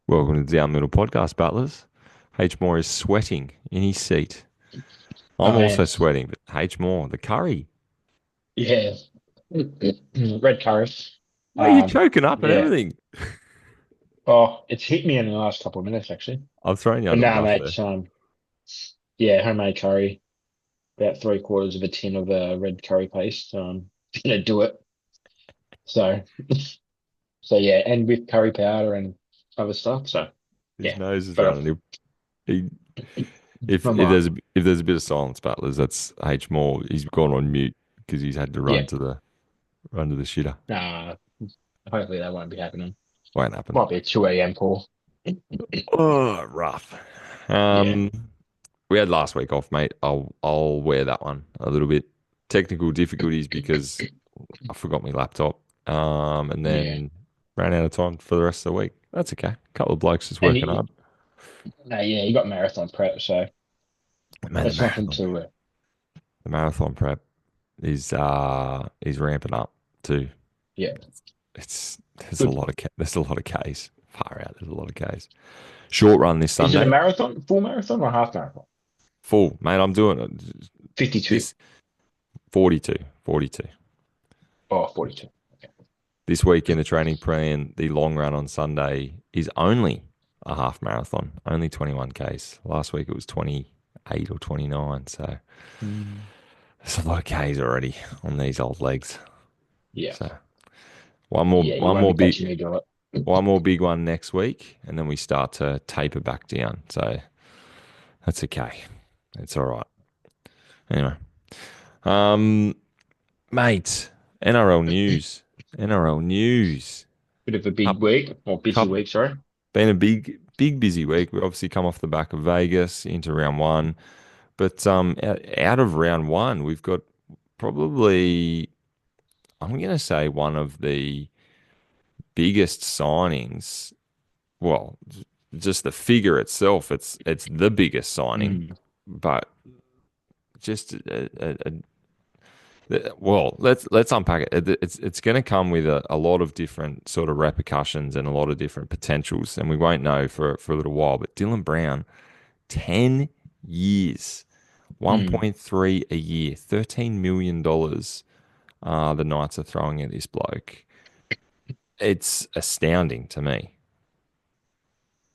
Welcome to the Down Middle Podcast, Butlers. H. Moore is sweating in his seat. I'm Oh also yeah, sweating, but H. Moore, the curry. yeah. Red curry. Well, you're choking up and Yeah. everything. Oh, it's hit me in the last couple of minutes actually. I've thrown you But under the nah, bus mate. there. Yeah, homemade curry. About three quarters of a tin of red curry paste. Gonna do it. So, so yeah, and with curry powder and other stuff. So His yeah, nose is but running. He, if I'm if there's if there's a bit of silence, Butlers, that's H. Moore. He's gone on mute because he's had to yeah. run to the shitter. Nah, hopefully that won't be happening. Won't happen. Might be a 2 a.m. call. Oh, rough. Yeah, Um, we had last week off, mate. I'll wear that one a little bit. Technical difficulties because I forgot my laptop. And yeah. then ran out of time for the rest of the week. That's okay. A couple of blokes just And working hard. nah, yeah, you got marathon prep, so Man, that's nothing to. the marathon prep is ramping up too. Yeah. It's Good. there's a lot of K's. Far out. There's a lot of K's. Short run this Is it a Sunday. marathon, full marathon or half marathon? Full, mate. I'm doing it. 52 This 42, 42. or 42. Okay. This week in the training plan, the long run on Sunday is only a half marathon, only 21 Ks. Last week it was 28 or 29. So Mm. there's a lot of Ks already on these old legs. Yeah. So Yeah, you won't be catching me doing it. one more big one next week, and then we start to taper back down. So that's okay. It's all right. Anyway, um, mate, NRL news. NRL news. Bit of a big Cup, week or busy cup, week, sorry. been a big busy week. We obviously come off the back of Vegas into round one, but out of round one, we've got probably I'm going to say one of the biggest signings. Well, just the figure itself, it's the biggest signing, Mm. but just well, let's unpack it. It's going to come with a lot of different sort of repercussions and a lot of different potentials, and we won't know for a little while. But Dylan Brown, 10 years, Mm. 1.3 a year, $13 million. The Knights are throwing at this bloke. It's astounding to me.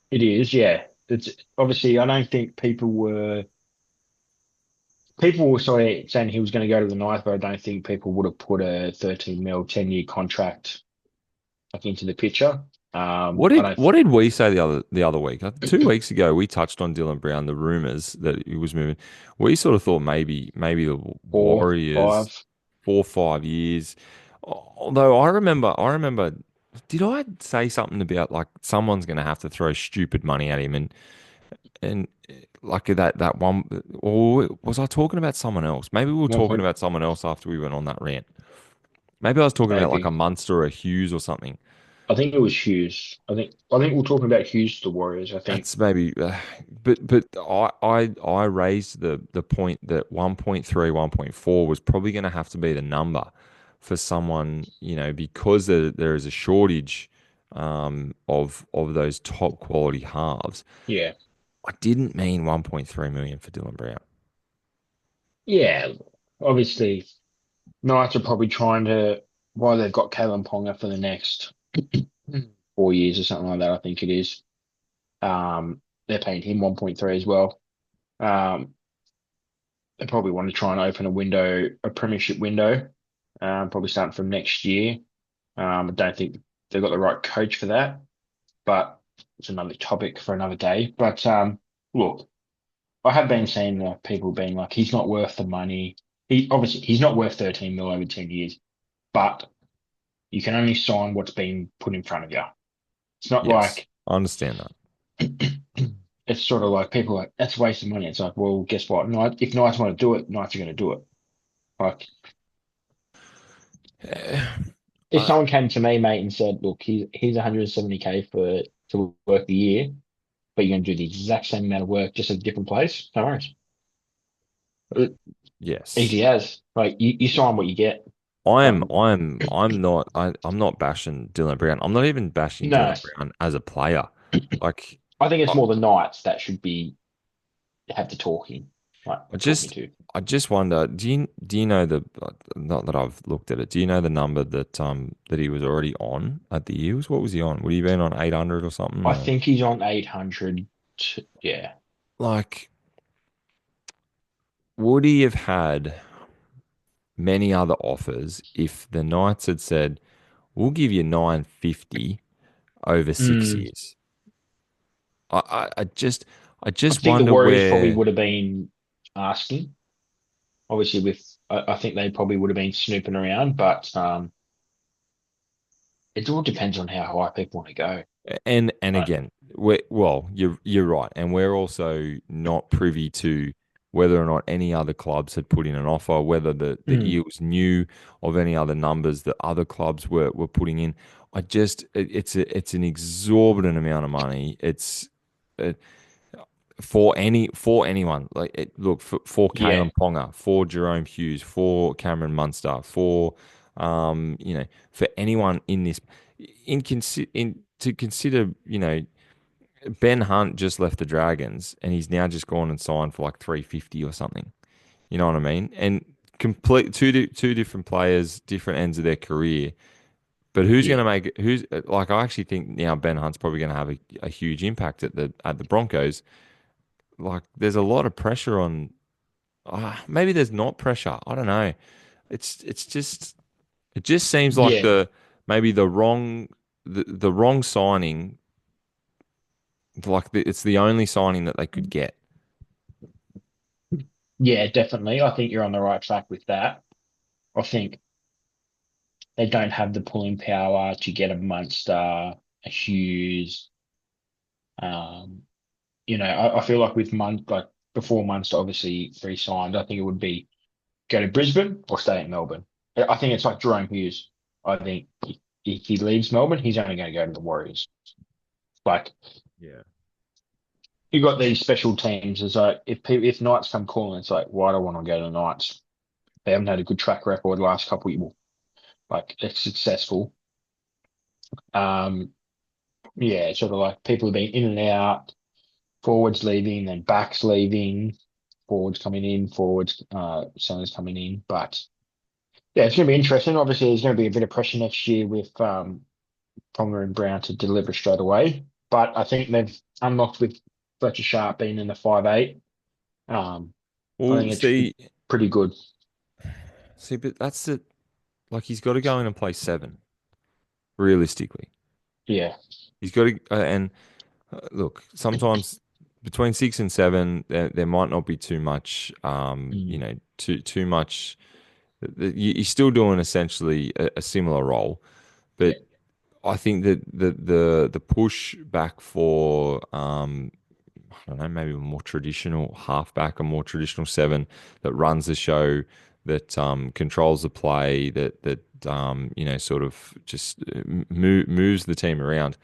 It is, yeah. It's obviously I don't think people were sort of saying he was going to go to the Knights, but I don't think people would have put a 13 mil 10-year contract like into the picture. I don't What did we say the other week? 2 weeks ago, we touched on Dylan Brown, the rumors that he was moving. We sort of thought maybe the four, Warriors five. 4 or 5 years. Although I remember, did I say something about like someone's going to have to throw stupid money at him and like that one, or was I talking about someone else? Maybe we were One talking point about someone else after we went on that rant. Maybe I was talking about like a maybe. Munster or a Hughes or something. I think it was Hughes. I think we're talking about Hughes to the Warriors, I think. That's maybe, but I raised the point that 1.3, 1.4 was probably going to have to be the number for someone, because there is a shortage of those top quality halves. Yeah. I didn't mean 1.3 million for Dylan Brown. Yeah. Obviously, Knights are probably trying to, while they've got Kalen Ponga for the next 4 years or something like that, I think it is. They're paying him 1.3 as well. Um, they probably want to try and open a premiership window, probably starting from next year. I don't think they've got the right coach for that, but it's another topic for another day. But look, I have been seeing people being like, he's not worth the money. He's not worth 13 mil over 10 years, but you can only sign what's been put in front of you. It's not Yes, like I understand that. it's sort of like people are like, that's a waste of money. It's like, well, guess what? If Knights want to do it, Knights are going to do it. Like, if I, someone came to me, mate, and said, look, here's 170K for to work the year, but you're going to do the exact same amount of work just at a different place, no worries. yes, Easy as. Like, you sign what you get. Um, I'm not bashing Dylan Brown. I'm not even bashing no, Dylan Brown as a player. Like, I think it's I, more the Knights that should be have the talking, like I talking just to. I just wonder, do you know the not that I've looked at it, do you know the number that he was already on at the Eels? What was he on? Would he been on 800 or something? I Or think he's on 800. Yeah. like, would he have had many other offers if the Knights had said, "We'll give you 950 over six Mm, years"? I just I think the wonder Warriors probably where. would have been asking. Obviously, I think they probably would have been snooping around, but it all depends on how high people want to go. And Right? again, you're right, and we're also not privy to whether or not any other clubs had put in an offer, whether the Mm, Eels knew of any other numbers that other clubs were putting in. It's an exorbitant amount of money. It's uh, for anyone. Like, look, for yeah, Kalen Ponga, for Jerome Hughes, for Cameron Munster, for for anyone in this, in to consider, Ben Hunt just left the Dragons and he's now just gone and signed for like 350 or something. You know what I mean? And complete two different players, different ends of their career. But who's going yeah, to make it? Who's like, I actually think now Ben Hunt's probably going to have a huge impact at the Broncos. Like, there's a lot of pressure on. Maybe there's not pressure. I don't know. It's just, it just seems like yeah, maybe the wrong signing. Like, it's the only signing that they could get. yeah, definitely. I think you're on the right track with that. I think they don't have the pulling power to get a Munster, a Hughes. Um, I feel like like before Munster obviously re-signed, I think it would be go to Brisbane or stay at Melbourne. I think it's like Jerome Hughes. I think if he leaves Melbourne, he's only going to go to the Warriors. Like Yeah. you got these special teams. It's like if Knights come calling, it's like why do I want to go to the Knights? They haven't had a good track record the last couple of years. Like it's successful. Um, yeah, sort of like people have been in and out, forwards leaving, then backs leaving, forwards coming in, forwards centers coming in. But yeah, it's going to be interesting. Obviously, there's going to be a bit of pressure next year with Ponga and Brown to deliver straight away. But I think they've unlocked with Fletcher Sharp being in the 5'8". Um, I Well, think it should be pretty good. but that's it. Like, he's got to go in and play seven. Realistically, Yeah. he's got to. And look, sometimes between 6 and 7, there might not be too much. Mm. Too much. He's still doing essentially a similar role, Yeah. but I think that the push back for, I don't know, maybe a more traditional halfback, a more traditional seven that runs the show, that controls the play, that sort of just moves the team around.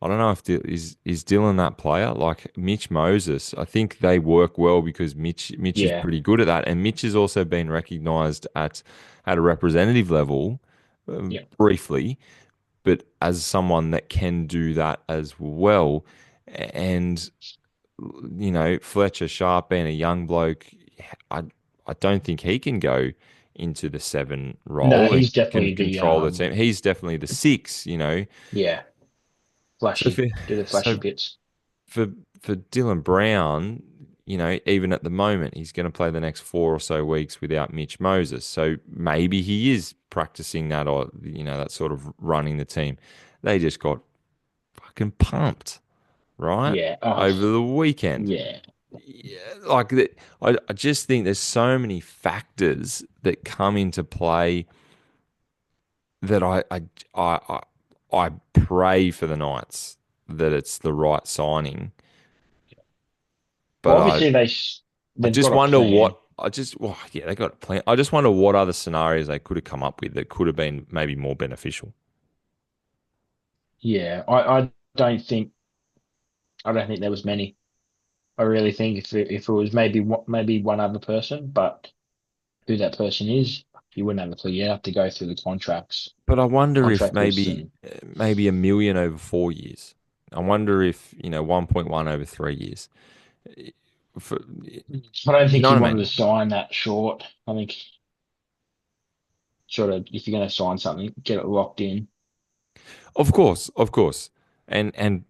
I don't know if is Dylan that player like Mitch Moses. I think they work well because Mitch is Yeah. pretty good at that, and Mitch has also been recognised at a representative level, Yeah. briefly, but as someone that can do that as well. And Fletcher Sharp being a young bloke, I I don't think he can go into the seven No, role and he's can definitely the control the team. He's definitely the six. yeah, So flashy. for Do the flashy so bits. for for Dylan Brown, even at the moment, he's going to play the next 4 or so weeks without Mitch Moses. So maybe he is practicing that, or that sort of running the team. They just got fucking pumped, right? Yeah. Oh, Over the weekend. yeah. Yeah, like that. I just think there's so many factors that come into play that I pray for the Knights that it's the right signing. Well, But I obviously I they've just got a wonder plan. yeah, they got a plan. I just wonder what other scenarios they could have come up with that could have been maybe more beneficial. Yeah. I don't think there was many. I really think if it was maybe one other person, but who that person is, you wouldn't have a clue. You have to go through the But I wonder if contract lists, maybe and maybe 1 million over 4 years. I wonder if, 1.1 over 3 years. I don't You think know he what I wanted mean? to sign that short. I think sort of if you're going to sign something, get it locked in. Of course, of course. And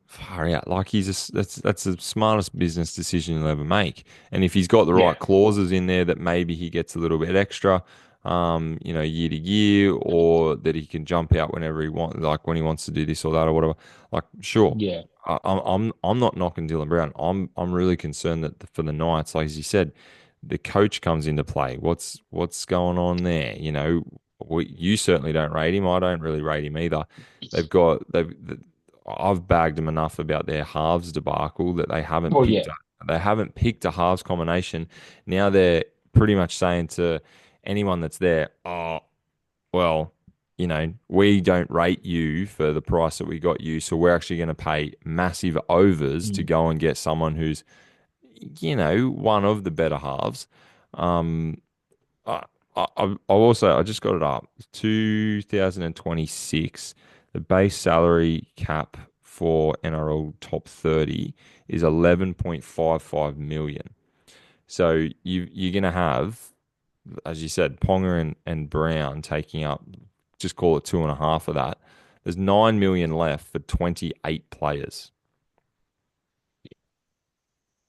far out, like that's the smartest business decision you'll ever make. And if he's got the Yeah, right clauses in there that maybe he gets a little bit extra, year to year, or that he can jump out whenever he wants, like when he wants to do this or that or whatever. Like, sure. yeah. I'm not knocking Dylan Brown. I'm really concerned that for the Knights, like as you said, the coach comes into play. What's going on there? You certainly don't rate him. I don't really rate him either. They've got they've I've bagged them enough about their halves debacle that Well, yeah. they haven't picked a halves combination. Now they're pretty much saying to anyone that's there, oh well, we don't rate you for the price that we got you, so we're actually going to pay massive overs to Mm. go and get someone who's, one of the better halves. Um, I, I just got it up. 2026, the base salary cap for NRL top 30 is 11.55 million. So you're going to have, as you said, Ponga and Brown taking up, just call it two and a half of that. There's 9 million left for 28 players.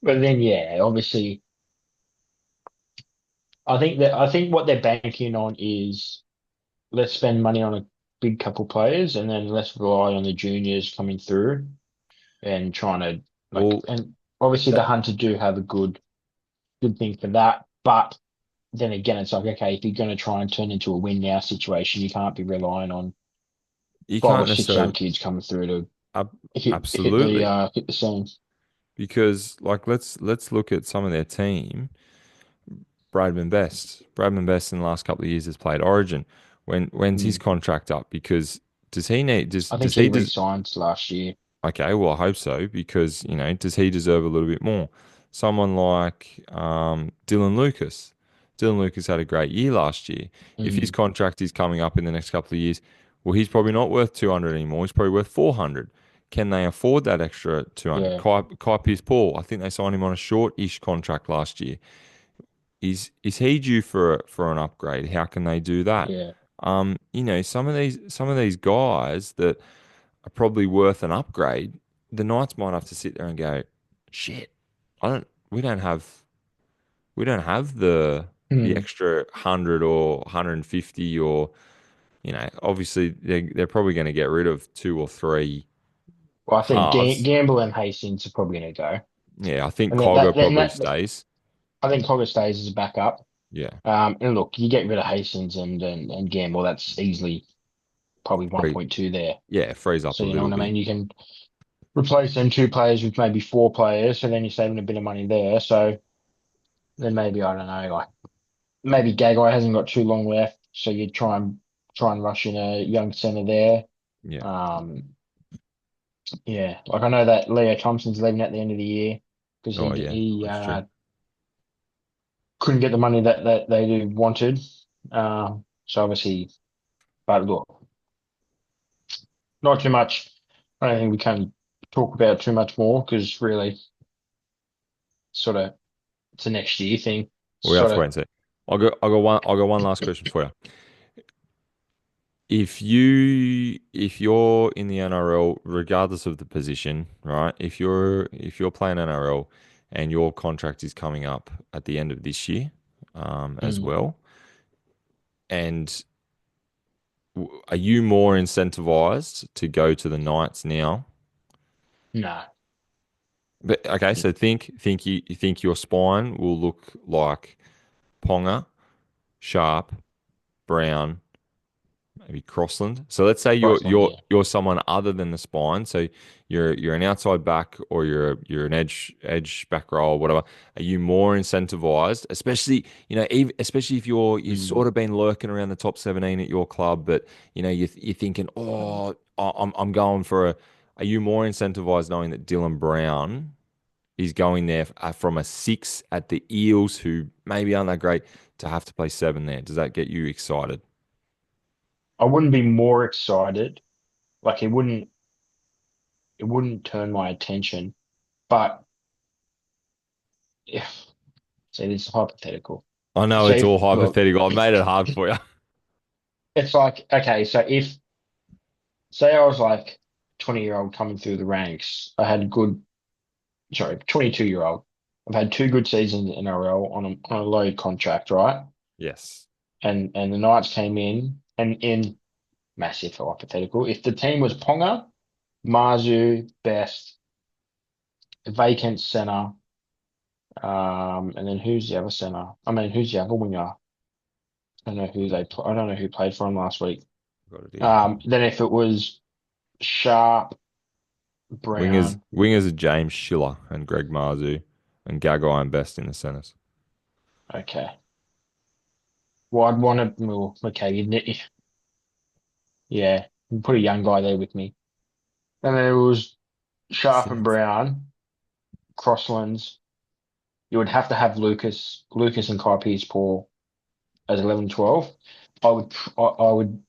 But then, yeah, obviously, I think what they're banking on is let's spend money on a big couple players, and then let's rely on the juniors coming through and trying to like. Well, And obviously, the that Hunter do have a good thing for that, but then again, it's like, okay, if you're going to try and turn into a win now situation, you can't be relying on you five can't or six young necessarily, kids coming through to absolutely, hit the scene. because like let's look at some of their team. Bradman Best in the last couple of years has played Origin. When's his Mm. contract up? Because does he need I think does he he does re-signed last year. okay, well I hope so, because does he deserve a little bit more? Someone like Dylan Lucas. Dylan Lucas had a great year last year. If his Mm. contract is coming up in the next couple of years, well he's probably not worth 200 anymore. He's probably worth 400. Can they afford that extra 200? Yeah, Kai Pearce Paul, I think they signed him on a short-ish contract last year. Is he due for an upgrade? How can they do that? yeah. Some of these guys that are probably worth an upgrade, the Knights might have to sit there and go, shit, I don't we don't have the Mm. extra 100 or 150, or obviously they're probably going to get rid of two or three Well, I think halves. Gamble and Hastings are probably going to go, Yeah, I think and Cogger probably stays. I think Cogger stays as a backup. Yeah, And look, you get rid of Hastings and Gamble, that's easily probably free. 1.2 there. Yeah, frees up So a you know little what I bit. mean? You can replace them two players with maybe four players, so then you're saving a bit of money there. So then maybe I don't know, like maybe Gagai hasn't got too long left, so you try and rush in a young centre there. Yeah. Um, yeah, like I know that Leo Thompson's leaving at the end of the year because Oh yeah, he that's true. couldn't get the money that they wanted. So obviously, but look, not too much. I don't think we can talk about too much more because really, sort of, it's a next year thing. We have Sort to wait of, and see. I'll go one last question for you. If you're in the NRL, regardless of the position, right? If you're playing NRL and your contract is coming up at the end of this year, as mm, well, and are you more incentivized to go to the Knights now? no, But okay, so think your spine will look like Ponga, Sharp, Brown, maybe Crossland. So let's say you're Crossland, you're yeah. you're someone other than the spine. So you're an outside back, or you're an edge back row or whatever. Are you more incentivized, especially especially if you've Mm. sort of been lurking around the top 17 at your club, but you're thinking, oh, I'm going for a. Are you more incentivized knowing that Dylan Brown is going there from a six at the Eels, who maybe aren't that great, to have to play seven there? Does that get you excited? I wouldn't be more excited. Like it wouldn't. it wouldn't turn my attention. But if see, this is hypothetical. I know So it's if all look, hypothetical. I made it hard for you. it's like okay, so if say I was like 20-year-old coming through the ranks, I had good, sorry, 22-year-old. I've had two good seasons in NRL on a low contract, right? Yes. And the Knights came in and in massive hypothetical. If the team was Ponga, Marzu, Best, vacant center, and then who's the other center? I mean, who's the other winger? I don't know who played for him last week. Got it here. Then if it was Sharp, Brown, Wingers are James Schiller and Greg Marzu and Gagai and Best in the centers. okay. Well, I'd want to, well, okay, yeah, you put a young guy there with me. And then it was Sharp and Six. Brown, Crosslands. You would have to have Lucas and Kai Pearce-Paul as 11, 12. I would, I would,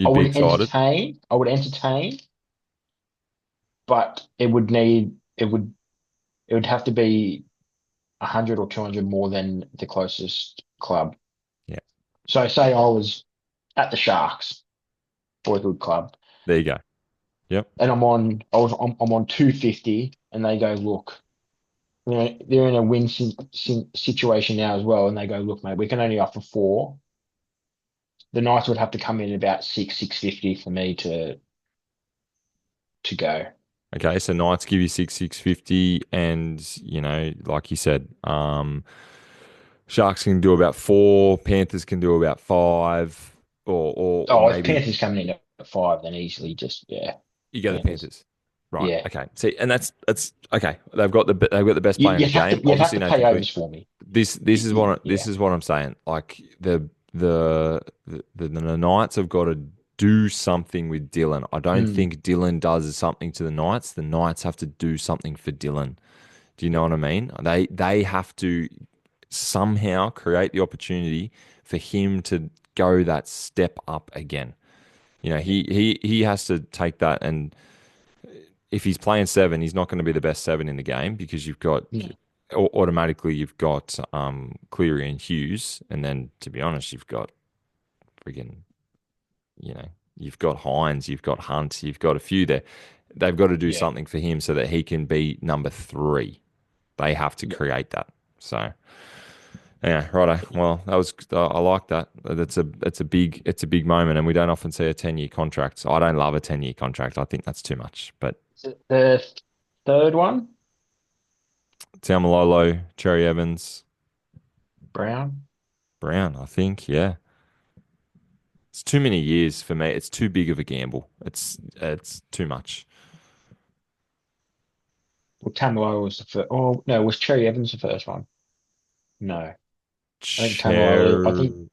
I You'd be would excited. entertain. I would entertain, but it would have to be 100 or 200 more than the closest club. Yeah. So say I was at the Sharks or a good club, There you go. Yep. and I'm on 250, and they go, look, you know, they're in a win situation now as well, and they go, look, mate, we can only offer four. The Knights would have to come in about 650 for me to go. Okay, so Knights give you 650, and like you said, Sharks can do about four, Panthers can do about five, or Oh, if maybe Panthers coming in at five, then easily just yeah, you go the Panthers. Panthers. Right. Yeah, Okay. See, and that's okay. They've got the best player in the game. you'd have Obviously, to pay Nathan Cleary. overs for me. This Yeah, is what I'm saying. Like the Knights have got to do something with Dylan. I don't mm, think Dylan does something to the Knights. The Knights have to do something for Dylan. Do you know what I mean? They have to somehow create the opportunity for him to go that step up again. yeah, He has to take that, and if he's playing seven, he's not going to be the best seven in the game because you've got no, automatically you've got Cleary and Hughes, and then to be honest, you've got friggin' you know you've got Hines, you've got Hunt, you've got a few there. They've got to do yeah, something for him so that he can be number three. They have to yeah, create that. So yeah, righto. yeah. Well, that was I like that. It's a big moment, and we don't often see a 10-year contract. So I don't love a 10-year contract. I think that's too much. But The third one, Taumalolo, Cherry Evans, Brown. Brown, I think, yeah. It's too many years for me. It's too big of a gamble. It's too much. Well, Tamiloa was the first. Oh no, was Cherry Evans the first one? No, I think Tamiloa. I think Cher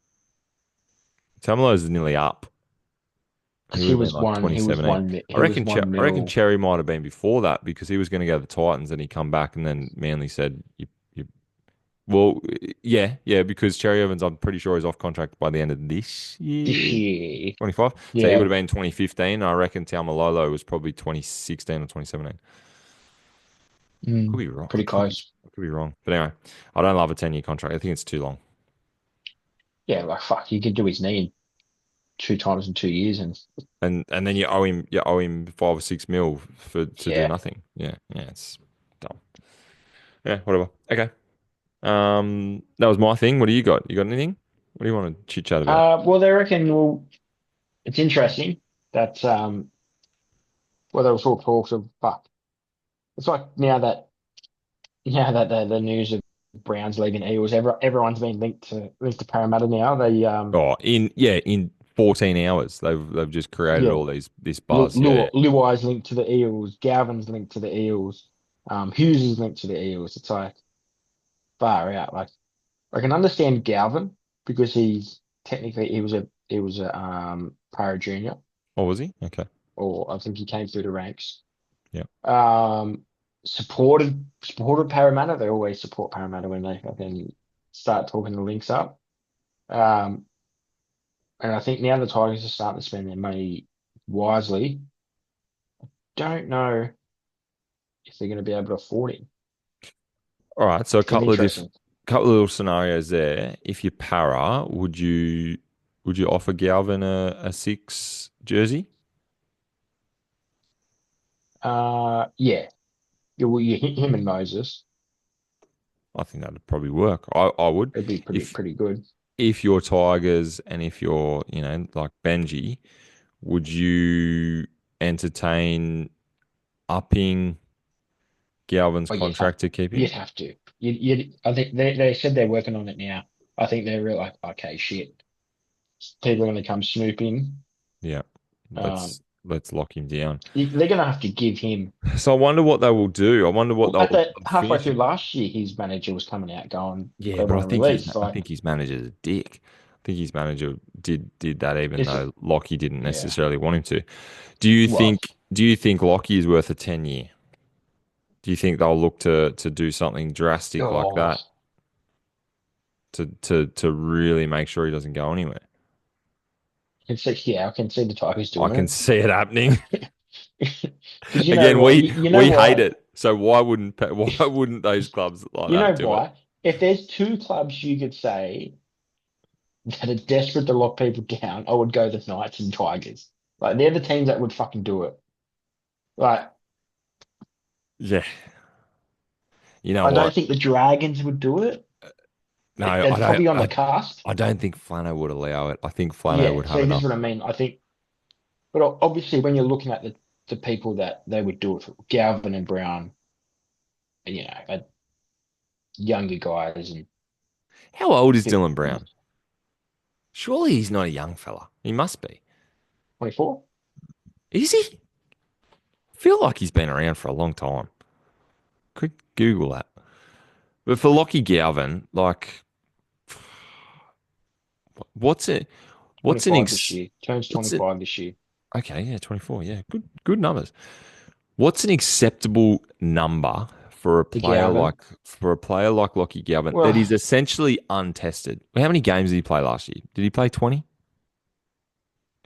Tamalolo's nearly up. He because would have been like he was 2017. one, I he was reckon. one I reckon mil. Cherry might have been before that because he was going to go to the Titans and he come back and then Manly said, "You." Well, yeah, yeah, because Cherry Evans, I'm pretty sure is off contract by the end of this This year, year. 25. So he would Yeah, have been 2015. I reckon Taumalolo was probably 2016 or 2017. Could be wrong. I pretty could be. close. I could be wrong. But anyway, I don't love a 10-year contract. I think it's too long. Yeah, like fuck, you could do his knee in two times in 2 years, and And then you owe him 5 or 6 mil for to do yeah. nothing. Yeah, yeah, it's dumb. Yeah, whatever. Okay. That was my thing. What do you got? You got anything? What do you want to chit chat about? Well, they reckon. Well, it's interesting that well, there was all talks of fuck. It's like now that the news of Browns leaving Eagles, everyone's been linked to Parramatta now. They Oh, in 14 hours, they've just created yeah, all this buzz. Yeah, yeah. Luai's linked to the Eels, Galvin's linked to the Eels, Hughes is linked to the Eels. It's like far out. Like I can understand Galvin because he's technically he was a para junior, Oh, was he? Okay. or I think he came through the ranks. Yeah. Um, supported Parramatta. They always support Parramatta when they fucking start talking the links up. Um, and I think now the Tigers are starting to spend their money wisely. don't know if they're going to be able to afford him. All right, so a It's going to be interesting. couple of little scenarios there. If you para, would you offer Galvin a six jersey? Yeah, him and Moses. I think that'd probably work. I would. It'd be If pretty good. if you're Tigers and if you're, like Benji, would you entertain upping Galvin's Oh, contract to keep you'd him? have to. I think they said they're working on it now. I think they're real like, okay, shit. People are going to come snooping. Yeah. Um, Let's lock him down. they're going to have to give him. So I wonder what they will do. I wonder what Well, at they'll the halfway finish through him. last year, his manager was coming out going, Yeah, they but want to release. I Like, think his manager's a dick. I think his manager did that even is though Lockie didn't yeah. necessarily want him to. Well, Do you think Lockie is worth a 10 year? Do you think they'll look to do something drastic like oh, that to really make sure he doesn't go anywhere? I can see the Tigers I can doing see it happening. it. Because you know Again, what? You know we hate why? it. So why wouldn't those clubs like You that know do it? why? If there's two clubs you could say that are desperate to lock people down, I would go the Knights and Tigers. Like they're the teams that would fucking do it. Like Yeah. You know I don't what? think the Dragons would do it. No, It's probably on the cusp. I don't think Flano would allow it. I think Flano Yeah, would have so this is enough. what I mean. I think, but obviously when you're looking at the people that they would do it for, Galvin and Brown, and younger guys and How old is people Dylan Brown? Surely he's not a young fella. He must be. 24. Is he? I feel like he's been around for a long time. Could Google that. But for Lockie Galvin, like, what's it? What's an 25 this ex? year. Turns What's it? 25 this year. Okay, yeah, 24. Yeah, good numbers. What's an acceptable number The Galvin. for a player like Lockie Galvin that is Well, essentially untested? How many games did he play last year? Did he play 20?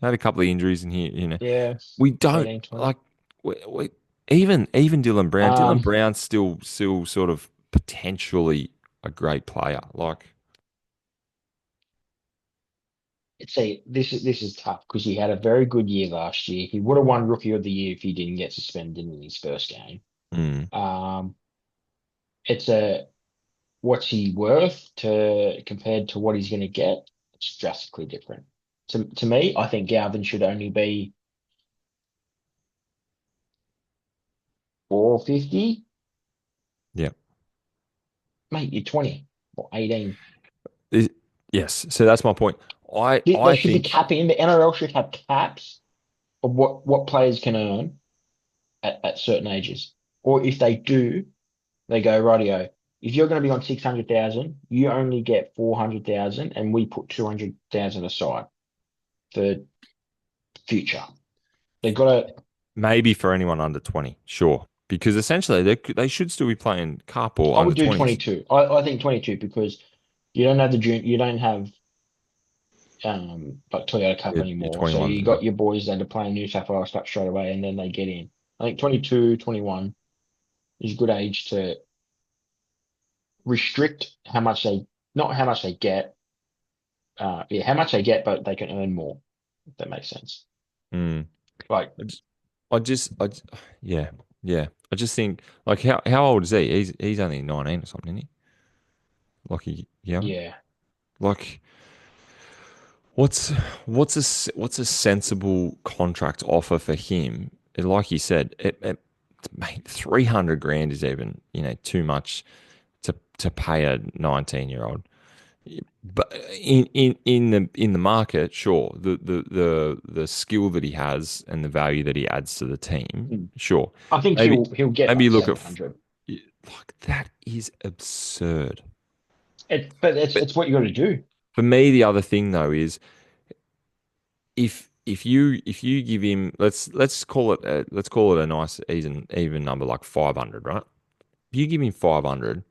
Had a couple of injuries in here, yeah, We don't 18, 20. like we even Dylan Brown. Dylan Um, Brown's still sort of potentially a great player. Like, see, this is tough because he had a very good year last year. He would have won Rookie of the Year if he didn't get suspended in his first game. mm, Um, it's a what's he worth to compared to what he's going to get? It's drastically different. To me, I think Galvin should only be 450. yeah. Mate, you're 20 or 18. Is- yes. So that's my point. They I should be think capping. The NRL should have caps of what players can earn at certain ages. Or if they do, they go, rightio, if you're going to be on 600,000, you only get 400,000 and we put 200,000 aside for future. They've got to, maybe for anyone under 20, sure, because essentially they should still be playing cup or I under would do 20s. 22. I think 22 because you don't have the junior, you don't have like Toyota Cup Your anymore. So 21s. you got your boys that are playing New South Wales Cup straight away and then they get in. I think 22, 21 is a good age to restrict how much not how much they get, yeah, how much they get, but they can earn more, if that makes sense. Mm. Like, I just, yeah, yeah. I just think like how old is he? He's only 19 or something, isn't he? Like yeah. yeah, Like what's what's a sensible contract offer for him? And like you said, mate, 300 grand is even too much to pay a 19-year old. But in the market, sure, the skill that he has and the value that he adds to the team, mm. sure. I think Maybe he'll get maybe you like look at 700. like that is absurd. But But it's what you got to do. for me, the other thing though is if you give him let's call it a nice even number like 500, right? If you give him 500,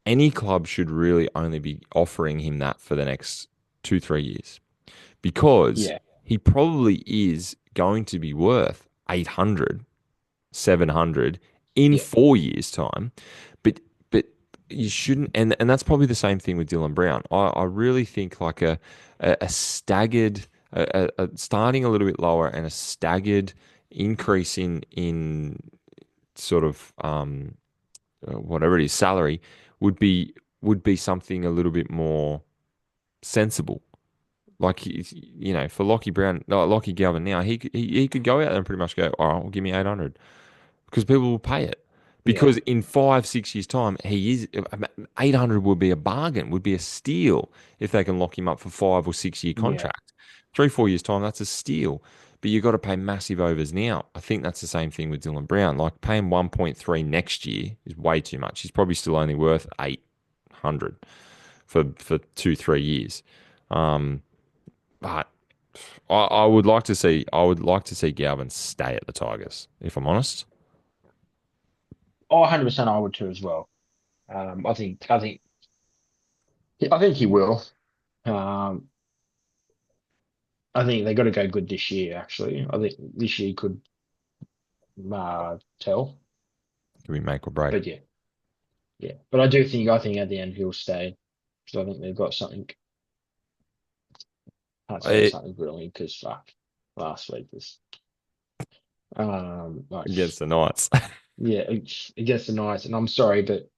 any club should really only be offering him that for the next 2 3 years because Yeah, he probably is going to be worth 800 700 in Yeah, 4 years' time. But but you shouldn't, and that's probably the same thing with Dylan Brown. I really think like a staggered, starting a little bit lower and a staggered increase in sort of whatever it is salary would be would be something a little bit more sensible. Like for Lockie Brown, no, Lockie Galvin now, he could go out there and pretty much go, all right, well, give me 800 because people will pay it. yeah, Because in 5, 6 years' time, he is 800 would be a bargain, would be a steal if they can lock him up for 5 or 6 year yeah. contract. 3, 4 years' time, that's a steal. But you've got to pay massive overs now. I think that's the same thing with Dylan Brown. Like paying 1.3 next year is way too much. He's probably still only worth 800 for 2, 3 years. Um, but I would like to see Galvin stay at the Tigers, if I'm honest. Oh, 100% I would too as well. I think he will. Um, I think they got to go good this year. Actually, I think this year could tell. Can we make or break? But yeah, yeah. But I think at the end he'll stay because I think they've got something. Can't say It, something brilliant because fuck, last week was like against the Knights. yeah against the Knights, and I'm sorry, but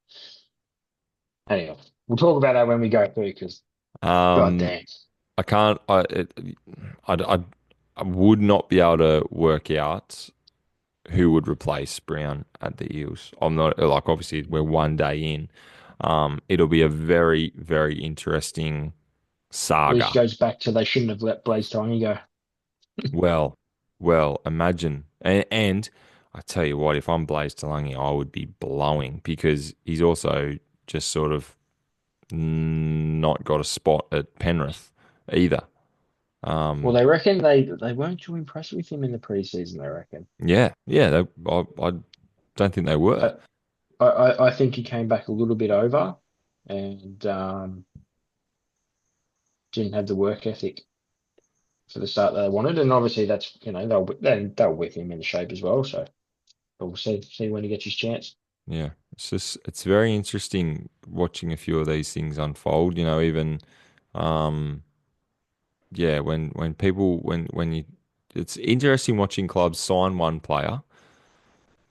anyway, we'll talk about that when we go through because god Um, damn. I can't. I would not be able to work out who would replace Brown at the Eels. I'm not like obviously we're 1 day in. It'll be a very very interesting Which saga. goes back to they shouldn't have let Blaze Tiny go. Well, imagine and I tell you what, if I'm Blaze Talangi, I would be blowing because he's also just sort of not got a spot at Penrith either. Well, Um, they reckon they weren't too impressed with him in the preseason. They reckon. yeah, yeah. I don't think they were. I, I think he came back a little bit over, and didn't have the work ethic for the start that they wanted. And obviously, that's they'll whip him in the shape as well. So we'll see when he gets his chance. Yeah, it's very interesting watching a few of these things unfold. Even um, yeah, when you it's interesting watching clubs sign one player,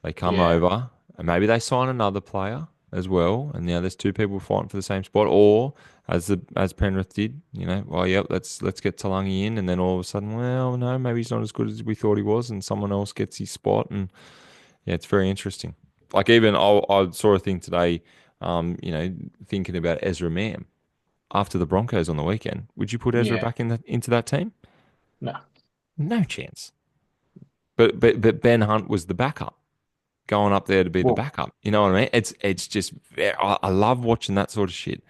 they come Yeah. over, and maybe they sign another player as well, and now there's two people fighting for the same spot, or as Penrith did, well, yep, let's get Talangi in, and then all of a sudden, well, no, maybe he's not as good as we thought he was, and someone else gets his spot, and yeah, it's very interesting. Like even I saw a thing today, thinking about Ezra Mam after the Broncos on the weekend. Would you put Ezra Yeah. back into that team? No. No chance. But Ben Hunt was the backup, going up there to be the Well, backup. You know what I mean? It's just I love watching that sort of shit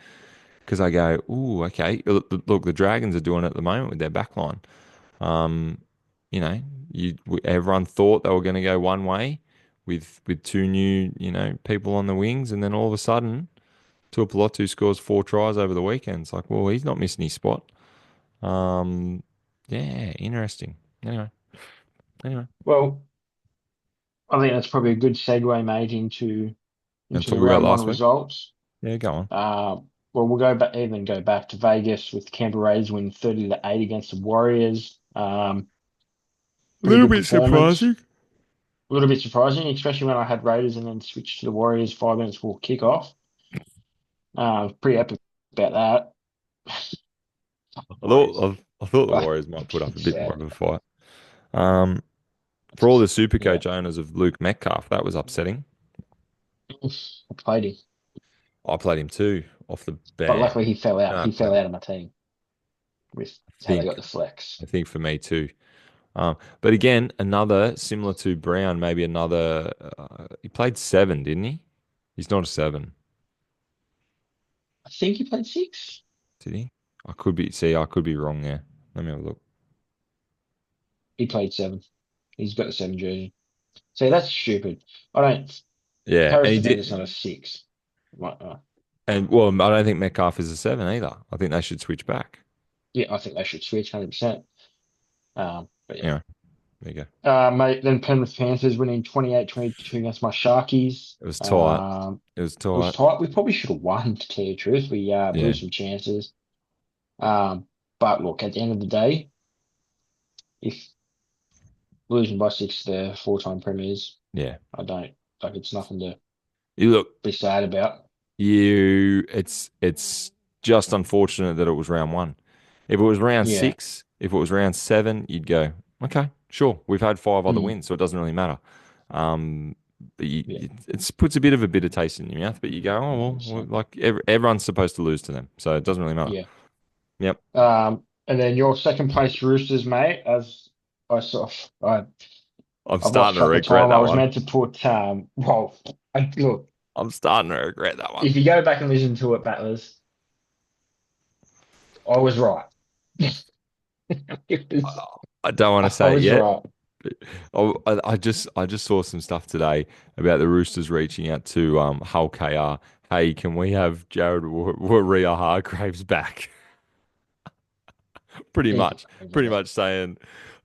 because I go, ooh, okay. Look, the Dragons are doing it at the moment with their backline. Um, you know, everyone thought they were going to go one way with two new people on the wings, and then all of a sudden, Tuipulotu scores 4 tries over the weekend. It's like, well, he's not missing his spot. Um, yeah, interesting. Anyway, well, I think that's probably a good segue, mate, and into talk the about round one last week. results. Yeah, go on. Uh, well, we'll go back to Vegas with the Canberra Raiders win 30-8 against the Warriors. A Pretty little good bit performance. surprising. A little bit surprising, especially when I had Raiders and then switched to the Warriors 5 minutes before kickoff. Pretty happy about that. Warriors. I thought the I, Warriors might put up a bit more yeah, of a fight. Um, for all the super yeah. coach owners of Luke Metcalf, that was upsetting. I played him, I played him too off the but bat. luckily he fell out. No, He fell out of my team with I how they got think the flex. I think for me too. But again, another similar to Brown, maybe another. He played seven, didn't he? He's not a seven, I think he played six. did he? I could be. See, I could be wrong there. Let me have a look. He played seven. He's got the seven jersey. See, that's stupid. I don't. Yeah, and Paris he defender's not a did. six. Like, And well, I don't think Metcalf is a seven either. I think they should switch back. yeah, I think they should switch 100%. But yeah, Yeah. There you go. Mate, then Penrith Panthers winning 28-22 against my Sharkies. It was tight. It was It was tight. tight. We probably should have won, to tell you the truth. We blew Yeah. some chances. Um, but look, at the end of the day, if losing by six to the four-time premiers, Yeah. I don't like it's nothing to You look, be sad about. it's just unfortunate that it was round one. If it was round Yeah. six, if it was round seven, you'd go, okay, sure. We've had five other Mm, wins, so it doesn't really matter. But yeah. it puts a bit of a bitter taste in your mouth, but you go, oh, So, like everyone's supposed to lose to them, so it doesn't really matter. yeah. Yep. And then your second place Roosters, mate, as I sort of I'm I've lost starting to track of regret time. I that was one. meant to put look, I'm starting to regret that one. if you go back and listen to it, Battlers, I was right. It was, I don't want to I say it was yet. right. I just saw some stuff today about the Roosters reaching out to Hull KR. Hey, can we have Jared Warrior Hargraves back? pretty Yeah, much, pretty much saying,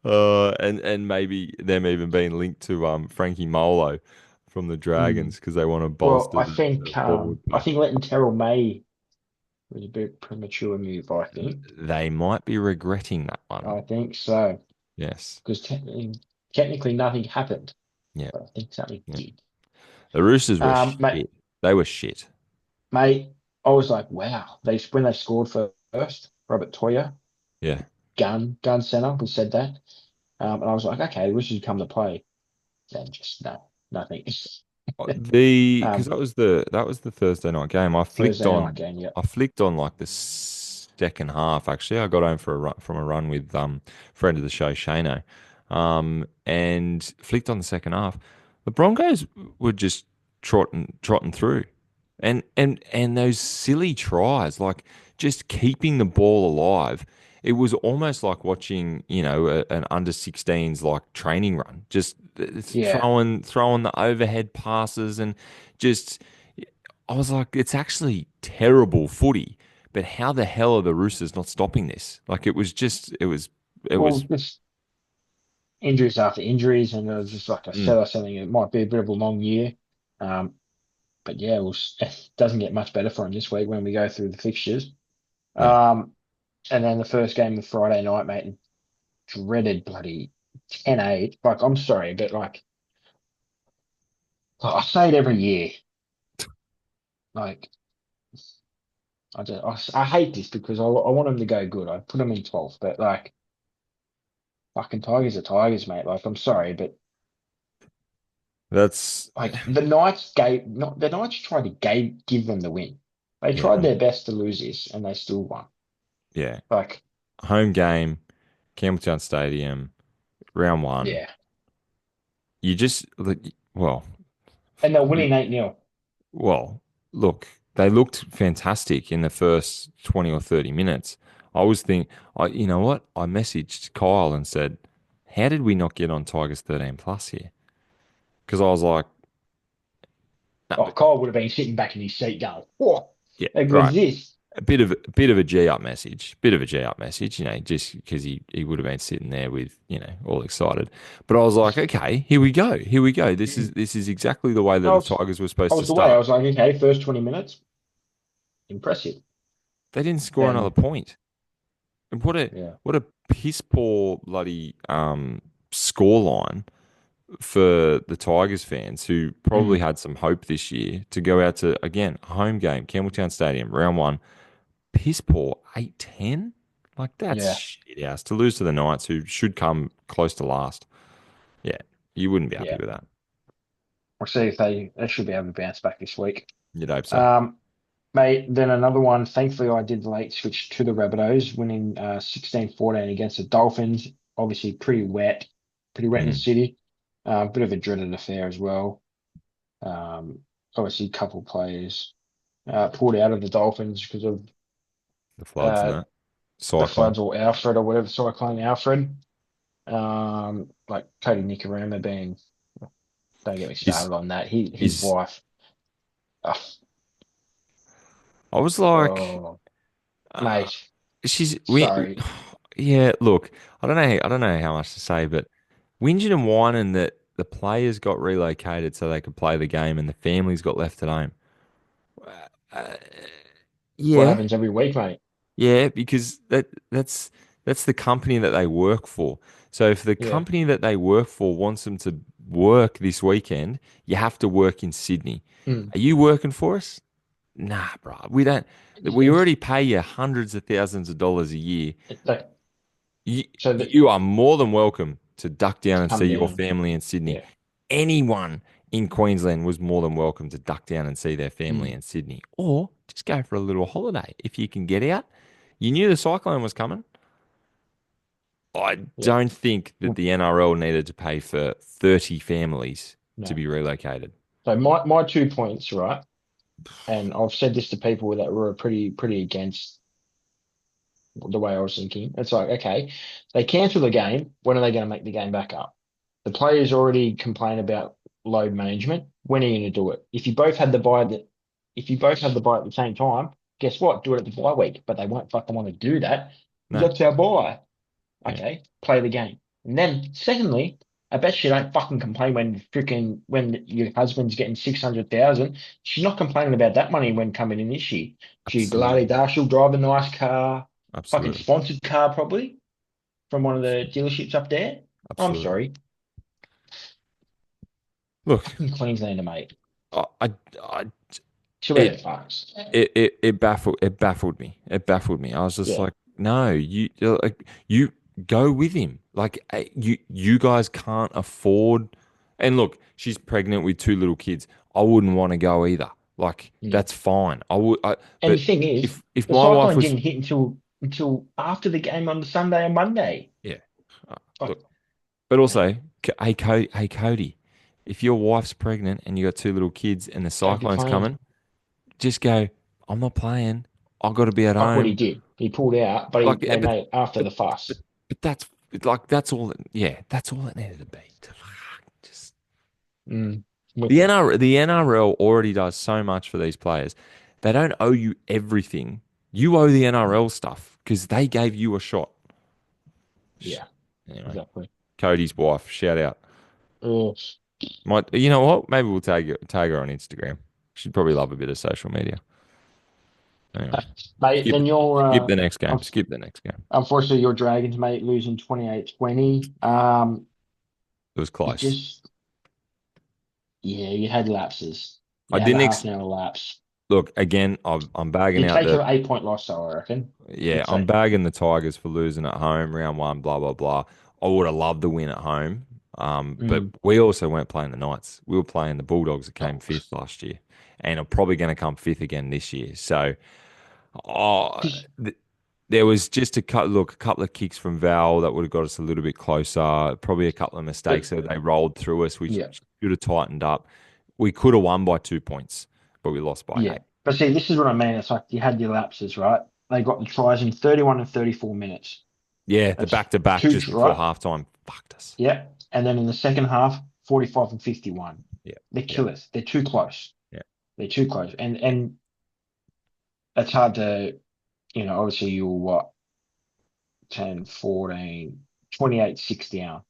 and maybe them even being linked to Frankie Molo from the mm. Dragons because they want to Well, bolster the forward I pack. think letting Terrell May was a bit premature move. They might be regretting that one. I think so Yes. because technically nothing happened, Yeah. but I think something Yeah. did. The Roosters were Mate, shit. They were shit. mate, I was like, wow. They when they scored first, Robert Toya, Yeah. gun center, we said that. And I was like, okay, we should come to play. Then just no, nothing. The because Um, that was the Thursday night game. Thursday night game, yeah. I flicked on like the second half. Actually, I got home for a run, from a run with friend of the show Shano, and flicked on the second half. The Broncos were just trotting through, and those silly tries, like just keeping the ball alive. It was almost like watching, an under 16s like training run, just Yeah. throwing the overhead passes and just. I was like, it's actually terrible footy, but how the hell are the Roosters not stopping this? Like it Well, was. just injuries after injuries, and it was just like I Mm, said, I think it might be a bit of a long year. Um, but yeah, it doesn't get much better for him this week when we go through the fixtures. yeah, Um, and then the first game of Friday night, mate, dreaded bloody 10-8. Like, I'm sorry, but like, I say it every year. Like, I hate this because I want them to go good. I put them in 12th, but like, fucking Tigers are Tigers, mate. Like, I'm sorry, but that's like the Knights tried to give them the win. They yeah, tried their best to lose this, and they still won. yeah. Like, Home game, Campbelltown Stadium, round one. yeah, You just well, and they're winning 8-0. well, look, they looked fantastic in the first 20 or 30 minutes. I was think you know what? I messaged Kyle and said, "How did we not get on Tigers 13 plus here?" Because I was like, no, Oh, Kyle would have been sitting back in his seat going, "What? yeah, How good right. is this?" A bit of a G up message, bit of a G up message, just because he would have been sitting there with, all excited. But I was like, okay, here we go. This is exactly the way that I the was, Tigers were I supposed to was the way. I start. was like, okay, first 20 minutes, impressive. They didn't score another Then, point. And yeah, what a piss poor bloody score line for the Tigers fans who probably mm, had some hope this year to go out to again home game, Campbelltown Stadium, round one, piss poor 8-10. Like that's yeah, shit house to lose to the Knights who should come close to last. Yeah, you wouldn't be happy yeah. with that. We'll see if they should be able to bounce back this week. You'd hope so. Um, Mate, then another one. Thankfully, I did late switch to the Rabbitohs, winning 16-14 against the Dolphins. Obviously, pretty wet in the Mm, city. Bit of a dreaded affair as well. Obviously, a couple players pulled out of the Dolphins because of the floods and uh, that the cyclone floods or Alfred or whatever, Cyclone Alfred. Like Cody Nicarima being, don't get me is started on that. His is. wife, uh, I was like, oh, uh, mate, she's we. sorry. Yeah, look, I don't know how much to say, but whinging and whining that the players got relocated so they could play the game and the families got left at home. Uh, What yeah, happens every week, mate? yeah, because that's the company that they work for. So if the Yeah. company that they work for wants them to work this weekend, you have to work in Sydney. Mm. Are you working for us? Nah, bro. We don't. We already pay you hundreds of thousands of dollars a year. Like, You, so that you are more than welcome to duck down to and see come your down. family in Sydney. Yeah. Anyone in Queensland was more than welcome to duck down and see their family Mm. in Sydney, or just go for a little holiday if you can get out. You knew the cyclone was coming. I Yeah. don't think that the NRL needed to pay for 30 families to No. be relocated. So my 2 points, right? And I've said this to people that were pretty against the way I was thinking. It's like, okay, they cancel the game. When are they going to make the game back up? The players already complain about load management. When are you going to do it? If you both had the buy at the same time, guess what? Do it at the bye week. But they won't fucking want to do that. No. That's our buy. Yeah. Okay, play the game. And then secondly, I bet she don't fucking complain when your husband's getting 600,000. She's not complaining about that money when coming in, is she? She bloody Absolutely. da, she'll drive a nice car, fucking Absolutely. sponsored car probably from one of the Absolutely. dealerships up there. I'm Absolutely. sorry, Look, fucking Queenslander, mate. I Two out it of fucks. it baffled me. It baffled me. I was just Yeah, like, no, you go with him. Like you guys can't afford. And look, she's pregnant with two little kids. I wouldn't want to go either. Like no. that's fine. And the But thing is, if the my wife cyclone was didn't hit until after the game on the Sunday and Monday. yeah, Fuck, look, but man, also, hey Cody, if your wife's pregnant and you got two little kids and the don't be cyclone's playing. coming, just go. I'm not playing. I've got to be at Fuck what he home. did. He pulled out, but Like, they made it after but, the but, fuss. but that's like that's all. Yeah, that's all it needed to be. Just Mm, with you. The NRL already does so much for these players. They don't owe you everything. You owe the NRL stuff because they gave you a shot. Yeah, Anyway, exactly. Cody's wife, shout out. Oh, You know what? Maybe we'll tag her on Instagram. She'd probably love a bit of social media. Anyway, mate, skip then you're skip the next game. unf- Skip the next game. unfortunately your Dragons, mate, losing 28-20. It was It close. just yeah, you had lapses. I You had a didn't half ex an hour lapse. Look again. I'm bagging You'd out take the an 8 point loss, though, I reckon. yeah. You'd I'm say. bagging the Tigers for losing at home, round one. Blah blah blah. I would have loved the win at home. But Mm. we also weren't playing the Knights. We were playing the Bulldogs that came Oh. fifth last year, and are probably going to come fifth again this year. So, oh, 'Cause- th there was just a couple of kicks from Val that would have got us a little bit closer. Probably a couple of mistakes But that they rolled through us. We yeah, should have tightened up. We could have won by 2 points, but we lost by yeah. eight. But see, this is what I mean. It's like you had your lapses, right? They got the tries in 31 and 34 minutes. Yeah, the That's back to back two, just before right? halftime fucked us. Yeah. And then in the second half, 45 and 51. Yeah, They're yeah, killers. They're too close. yeah, They're too close. And yeah, and it's hard to, obviously you're what, 10, 14, 28, 6 down.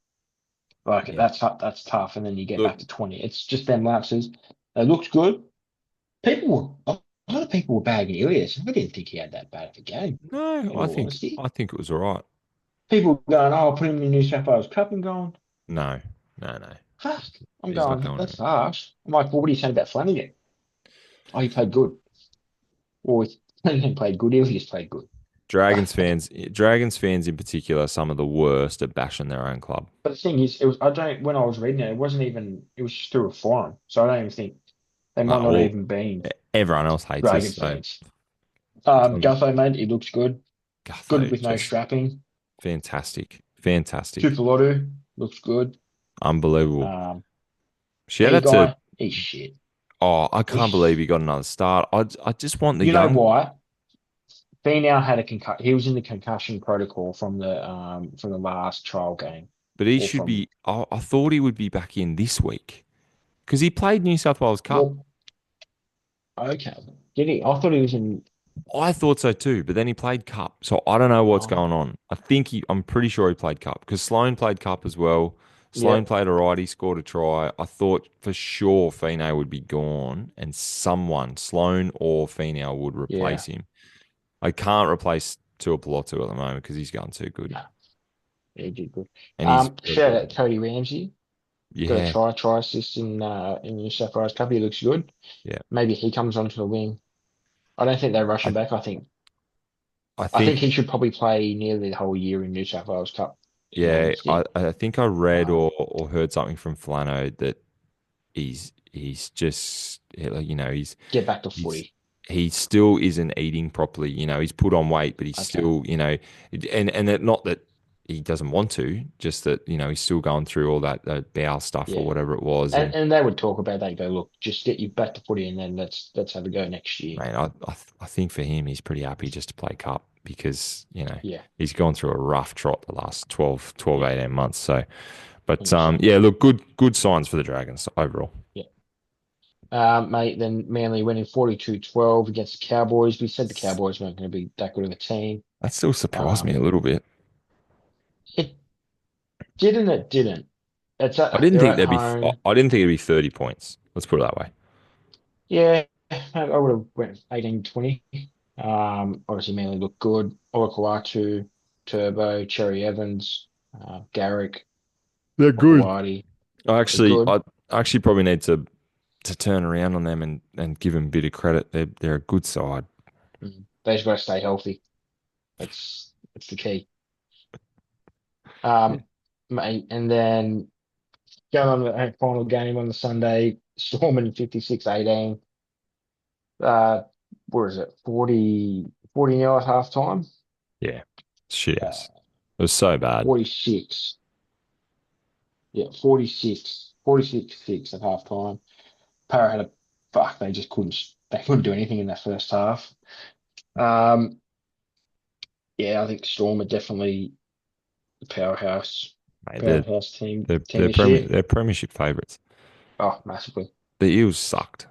Like yeah. that's tough. And then you get Look, back to 20. It's just them lapses. It looks good. A lot of people were bagging Ilias. I didn't think he had that bad of a game, no, in all honesty. I think it was all right. People were going, oh, I'll put him in the New South Wales Cup and going, No, no, no. fuck. I'm He's not going, going that's anywhere. harsh. I'm like, well, what are you saying about Flanagan? Oh, he played good. Or Flanagan played good. Ilias played good. Dragons fans in particular, are some of the worst at bashing their own club. But the thing is, when I was reading it, it wasn't even, it was just through a forum. So I don't even think they might not Well, even been everyone else hates us, Dragon so fans. um, Gutho, mate, he looks good. Good Gutho with no just strapping. fantastic, fantastic, Tupilotu looks good. unbelievable. Um, Shout E out to guy, he's shit. oh, I can't believe He's, he got another start. I just want the you know young, why? Finau had a concussion. He was in the concussion protocol from the last trial game, but he or should from be. I thought he would be back in this week because he played New South Wales Cup. well, okay. Did he? I thought he was in. I thought so too, but then he played Cup, so I don't know what's Oh, going on. I'm pretty sure he played Cup because Sloan played Cup as well. Sloan Yep. played all right. He scored a try. I thought for sure Finau would be gone and someone, Sloan or Finau, would Yeah. replace him. I can't replace Tuipulotu at the moment because he's going too good. No, he did good. And he's got a Shout bit out of, Cody Ramsey. Got a yeah, try assist in New South Wales Cup. He looks good. yeah. Maybe he comes onto the wing. I don't think they rush I him back. I I think think, he should probably play nearly the whole year in New South Wales Cup, is my yeah, instinct. I think I read Um, or heard something from Flano that he's just like, get back to he's footy. he still isn't eating properly. He's put on weight, but he's Okay. still, and that, not that he doesn't want to, just that he's still going through all that bowel stuff or Yeah. whatever it was. And And and they would talk about that, go, look, just get you back to footy and then let's have a go next year. man, I think for him, he's pretty happy just to play cup because Yeah. he's gone through a rough trot the last 12, Yeah. 18 months. So, but 100%. yeah, look, good signs for the Dragons overall. Yeah. Mate, then Manly winning 42-12 against the Cowboys. We said the Cowboys weren't going to be that good of a team. That still surprised me Um, a little bit. it did and it didn't. I didn't They're think at there'd be. home. I didn't think it'd be 30 points. Let's put it that way. Yeah, I would have went 18-20. Obviously Manly looked good. Olakau'atu, Turbo, Cherry Evans, Garrick, They're good. Okawati. I They're actually, good. I actually probably need to turn around on them and give them a bit of credit. They're a good side. They just got to stay healthy. That's the key. Yeah. Mate, and then going on the final game on the Sunday, Storming 56-18. Uh, what is it? 40 nil at halftime. Yeah. Shit. Uh, It was so bad. 46. Yeah, 46 at halftime. Para had a fuck. They couldn't do anything in that first half. Um, yeah, I think Storm are definitely the Mate, powerhouse team they're this year. premiership favourites. Oh, massively. The Eels sucked.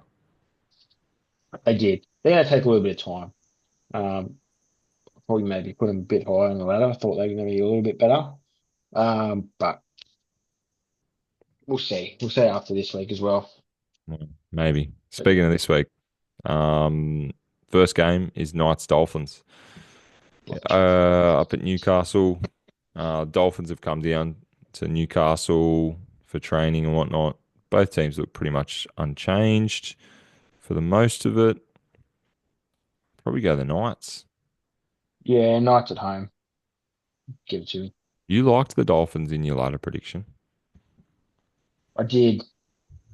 They did. They're going to take a little bit of time. Um, Probably maybe put them a bit higher on the ladder. I thought they were going to be a little bit better. But we'll see. We'll see after this week as well. Maybe. But Speaking of this week, um, first game is Knights Dolphins. love the traffic. Up at Newcastle. Dolphins have come down to Newcastle for training and whatnot. Both teams look pretty much unchanged for the most of it. Probably go the Knights. Yeah, Knights at home. Give it to me. You liked the Dolphins in your latter prediction. I did.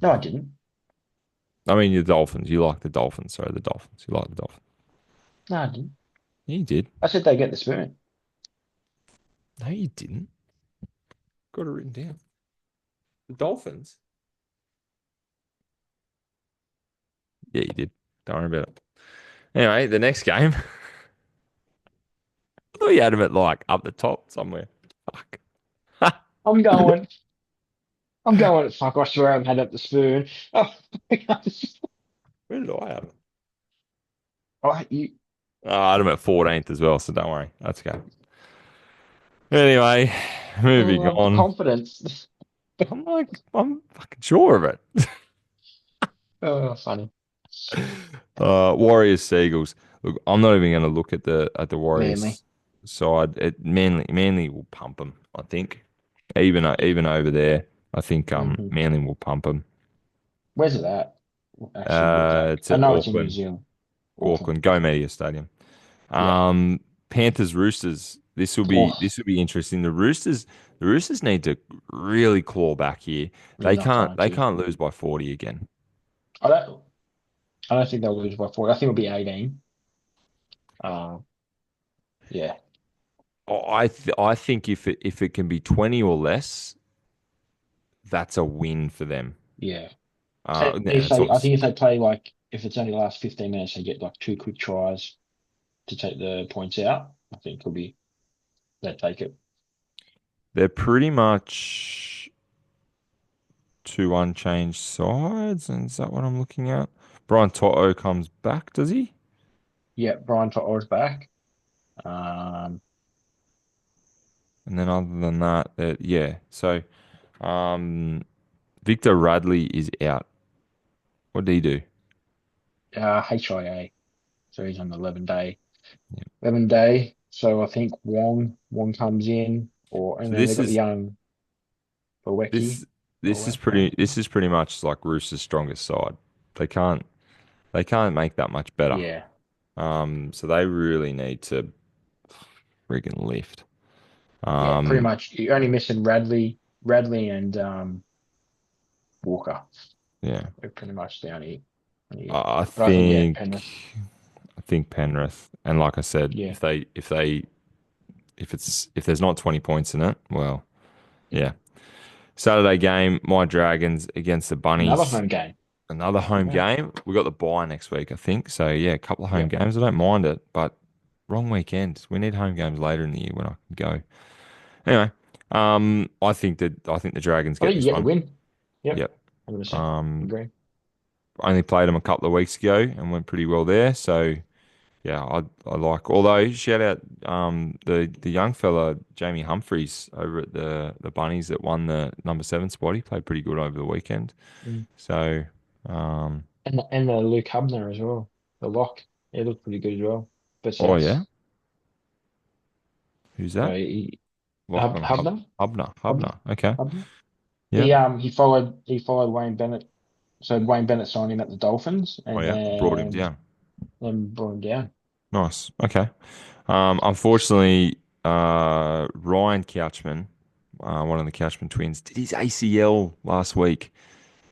No, I didn't. I mean, the Dolphins. You like the Dolphins. Sorry, the Dolphins. You like the Dolphins. No, I didn't. Yeah, you did. I said they get the spoon. No, you didn't. Got it written down. The Dolphins. Yeah, you did. Don't worry about it. Anyway, the next game. I thought you had him at like up the top somewhere. Fuck. I'm going. I'm going. Fuck, I swear I haven't had up the spoon. Oh, Where did I have him? oh, you, Oh, I had him at 14th as well, so don't worry. Let's go. Anyway, moving the on. confidence. I'm fucking sure of it. Oh, funny. Warriors Seagulls. Look, I'm not even going to look at the Manly. Warriors side. Manly will pump them. I think Yeah. even over there, I think hmm Manly will pump them. Where's it at? Actually, where's that? It's I at know it's in New Auckland, Zealand. Auckland. Auckland, Go Media Stadium. Yeah. Panthers Roosters. Oh, This will be interesting. The Roosters need to really claw back here. they're not going They to. can't lose by 40 again. I don't. I don't think they'll lose by 40. I think it'll be 18. Uh, yeah. I think if it can be 20 or less, that's a win for them. Yeah. Yeah, it's I think obviously if they play like if it's only the last 15 minutes, they get like two quick tries to take the points out. I think it'll be they take it. they're pretty much two unchanged sides, and is that what I'm looking at? Brian Toto comes back, does he? Yeah, Brian Totter's back. Um, And then other than that, yeah. So Um, Victor Radley is out. What did he do? HIA. So he's on the 11 day. So I think Wong comes in, and So then they this got the is young this Boeki or this is Weka. pretty much like Roosters' strongest side. They can't they can't make that much better. Yeah, So they really need to friggin' lift. yeah, pretty Um, much. You're only missing Radley and Walker. yeah, They're pretty much the only. I But I think, yeah, think Penrith. I think Penrith, and like I said, Yeah, if there's not 20 points in it, well, yeah. Saturday game, my Dragons against the another Bunnies. home game. Another home Yeah, game. We got the bye next week, I think. So yeah, a couple of home yeah. games. I don't mind it, but wrong weekend. We need home games later in the year when I can go. Anyway, I think the Dragons I get think you this get the one. win. Yep, Yep. 100%. Um, Agree. only played them a couple of weeks ago and went pretty well there. So yeah, I like. Although shout out the young fella Jamie Humphreys over at the Bunnies that won the number 7 spot. He played pretty good over the weekend. Mm. So um, And the Luke Hubner as well. The lock. He looked pretty good as well. But oh yeah, yes. who's So that? he, Lachlan Hubner? Hubner? Hubner. Okay. Hubner? Yeah. He followed Wayne Bennett. So Wayne Bennett signed him at the Dolphins Oh and yeah. Brought him then down. brought him down. Nice. Okay. Unfortunately, Ryan Couchman, one of the Couchman twins, did his ACL last week.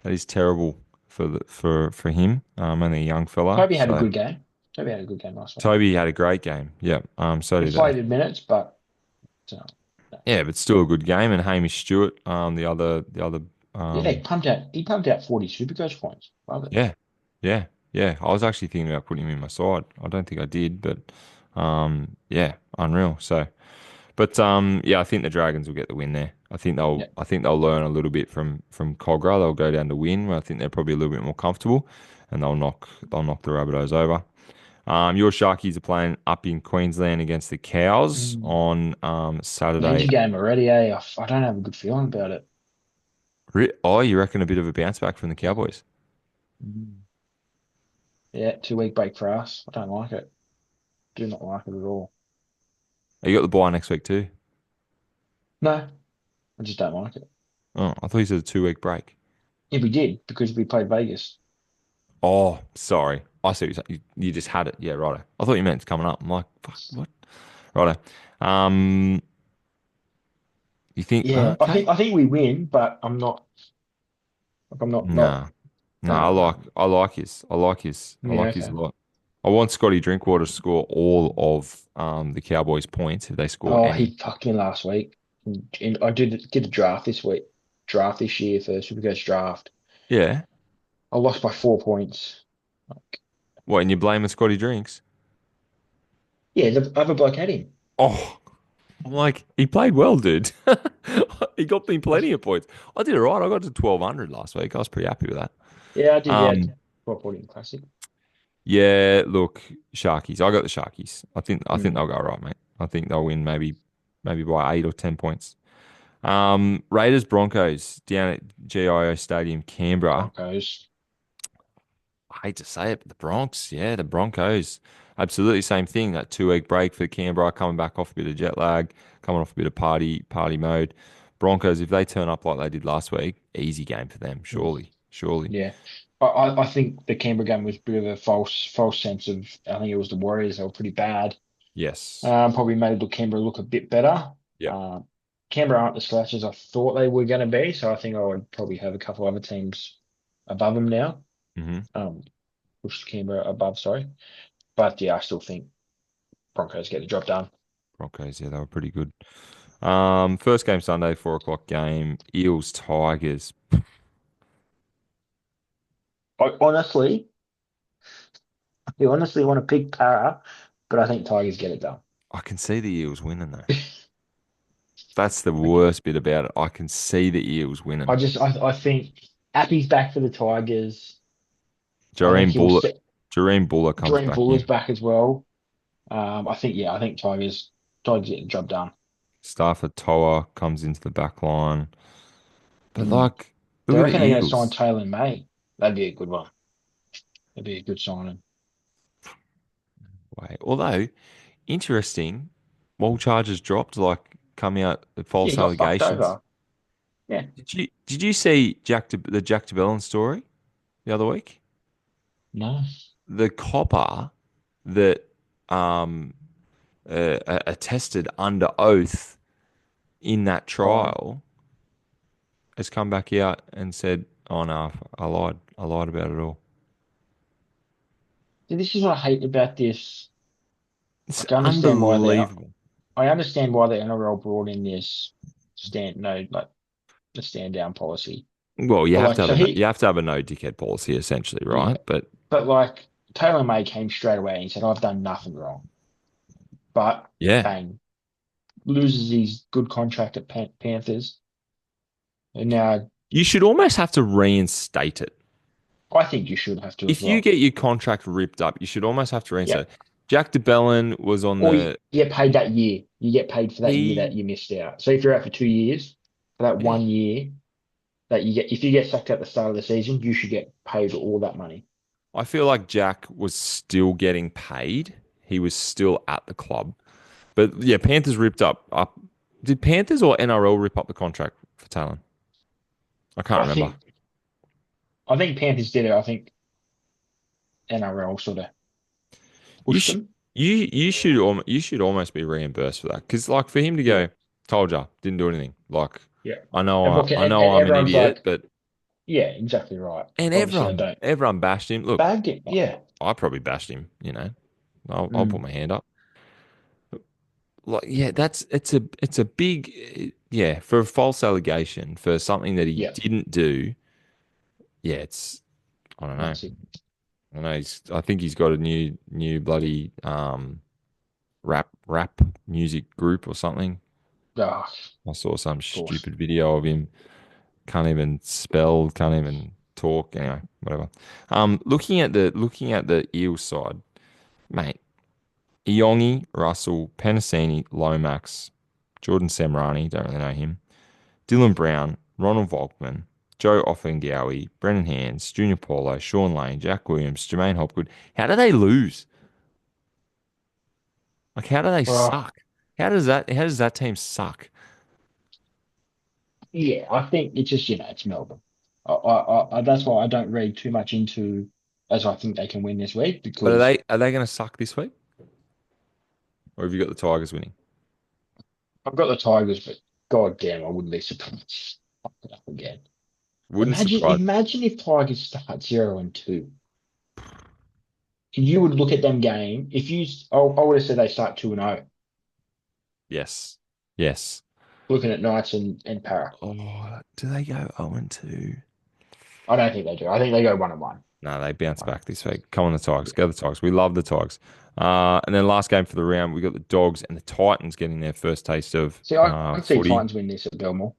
That is terrible for him. Only a young fella. Toby had a So good game. Toby had a good game last week. Toby had a great game. Yeah. So did they. Inflated minutes, but uh, Yeah, but still a good game. And Hamish Stewart, the other, yeah, um, he pumped out 40 Supercoach points. Love it. yeah, yeah, yeah. I was actually thinking about putting him in my side. I don't think I did, but yeah, unreal. So. But yeah, I think the Dragons will get the win there. Yeah. I think they'll learn a little bit from Cogra. They'll go down to win. Where I think they're probably a little bit more comfortable, and they'll knock the Rabbitohs over. Your Sharkies are playing up in Queensland against the Cows Mm. on Saturday. Danger game already, eh? I don't have a good feeling about it. Oh, you reckon a bit of a bounce back from the Cowboys? Mm. Yeah, 2 week break for us. I don't like it. Do not like it at all. Oh, you got the bye next week too. No, I just don't like it. Oh, I thought you said a 2 week break. Yeah, we did because we played Vegas. Oh, sorry. I see what you're saying. You just had it. Yeah, righto. I thought you meant it's coming up. I'm like, fuck, what? Righto. Um, You think, Yeah, I okay? think I think we win, but I'm not like I'm not Nah, don't nah. know, man. I Yeah, like his a okay. lot. I want Scotty Drinkwater to score all of the Cowboys' points if they score Oh, any. he fucked me last week. And I did a draft this week. Draft this year for Supercoach draft. Yeah. I lost by 4 points. What? And you blaming Scotty Drinks? Yeah, the other bloke had him. Oh, I'm like he played well, dude. He got me plenty of points. I did all right. I got to 1,200 last week. I was pretty happy with that. Yeah, I did. Yeah, Um, 4 point classic. yeah. Look, Sharkies. I got the Sharkies. I think Mm, they'll go right, mate. I think they'll win maybe by 8 or 10 points. Raiders Broncos down at GIO Stadium, Canberra. Broncos. I hate to say it, but the Bronx, yeah, the Broncos, absolutely same thing. That 2 week break for Canberra, coming back off a bit of jet lag, coming off a bit of party mode. Broncos, if they turn up like they did last week, easy game for them, Mm, surely, surely. yeah. I think the Canberra game was a bit of a false sense of. I think it was the Warriors. They were pretty bad. Yes. Probably made the Canberra look a bit better. Yep. Canberra aren't the slouches I thought they were going to be, so I think I would probably have a couple other teams above them now. hmm Um, push Canberra above, sorry. But yeah, I still think Broncos get the job done. Broncos, yeah, they were pretty good. First game Sunday, 4 o'clock game. Eels Tigers. I honestly want to pick Para, but I think Tigers get it done. I can see the Eels winning though. That's the worst bit about it. I can see the Eels winning. I think Appy's back for the Tigers. I think Jareen he'll Buller, set Jareen Buller comes Dream back Buller's in. back as well. I think Tigers get the job done. Stafford Toa comes into the back line. But Mm. like, Do look you at the reckon they're going to sign Eels. Taylor May? That'd be a good one. That'd be a good signing. Wait, although interesting, all charges dropped, like coming out with Yeah, false he got fucked allegations. over. Yeah. Did you see the Jack DeBellin story the other week? No. The copper that um attested under oath in that Oh, trial has come back out and said, "Oh no, I lied. I lied about it all." see, this is what I hate about this. It's Like, I understand why unbelievable. I understand why the NRL brought in this stand, no, like the stand down policy. Well, But like, so you he, have to have a no dickhead policy essentially, yeah, right? But but like Taylor May came straight away and he said, I've done nothing wrong. But yeah, bang, loses his good contract at Panthers. And now you should almost have to reinstate it. I think you should have to as If you well. get your contract ripped up, you should almost have to reinstate Yep. it. Jack DeBellin was on Or you the get paid that year. You get paid for that year that he you missed out. So if you're out for 2 years, for that yeah. 1 year that you get, if you get sacked at the start of the season, you should get paid all that money. I feel like Jack was still getting paid. He was still at the club. But yeah, Panthers ripped up. Did Panthers or NRL rip up the contract for Talon? I can't I remember. think I think Panthers did it. I think NRL sort of You pushed should them. you should almost be reimbursed for that because like for him to Yeah, go, told ya, didn't do anything. Like yeah. I know And I'm an everyone's idiot, like, but yeah, exactly right. and Obviously, I don't everyone bashed him. Look, bagged it. Yeah. I probably bashed him. I'll put Mm, my hand up. Like yeah, it's a big yeah for a false allegation for something that he yeah, didn't do. Yeah, it's I don't know. massive. I know I think he's got a new bloody rap music group or something. Oh, I saw some of course. stupid video of him. Can't even spell. Can't even talk. Anyway, whatever. Looking at the Eels side, mate. Iongi, Russell, Penasini, Lomax, Jordan Semrani. Don't really know him. Dylan Brown, Ronald Volkman, Joe Offengowie, Brennan Hands, Junior Paulo, Sean Lane, Jack Williams, Jermaine Hopgood. How do they lose? Like, how do they Well, suck? How does that team suck? yeah, I think it's just it's Melbourne. That's why I don't read too much into as I think they can win this week But because are they going to suck this week, or have you got the Tigers winning? I've got the Tigers, but god damn, I wouldn't be surprised. Fuck it up again. Wouldn't surprise. Imagine if Tigers start 0-2. You would look at them game. If you, I would have said they start 2-0. Yes, yes. Looking at Knights and Para. Oh, do they go 0 and 2? I don't think they do. I think they go 1-1. No, they bounce Right. back this week. Come on, the Tigers. Yeah. Go the Tigers. We love the Tigers. And then last game for the round, we got the Dogs and the Titans getting their first taste of See, I see footy. Titans win this at Belmore.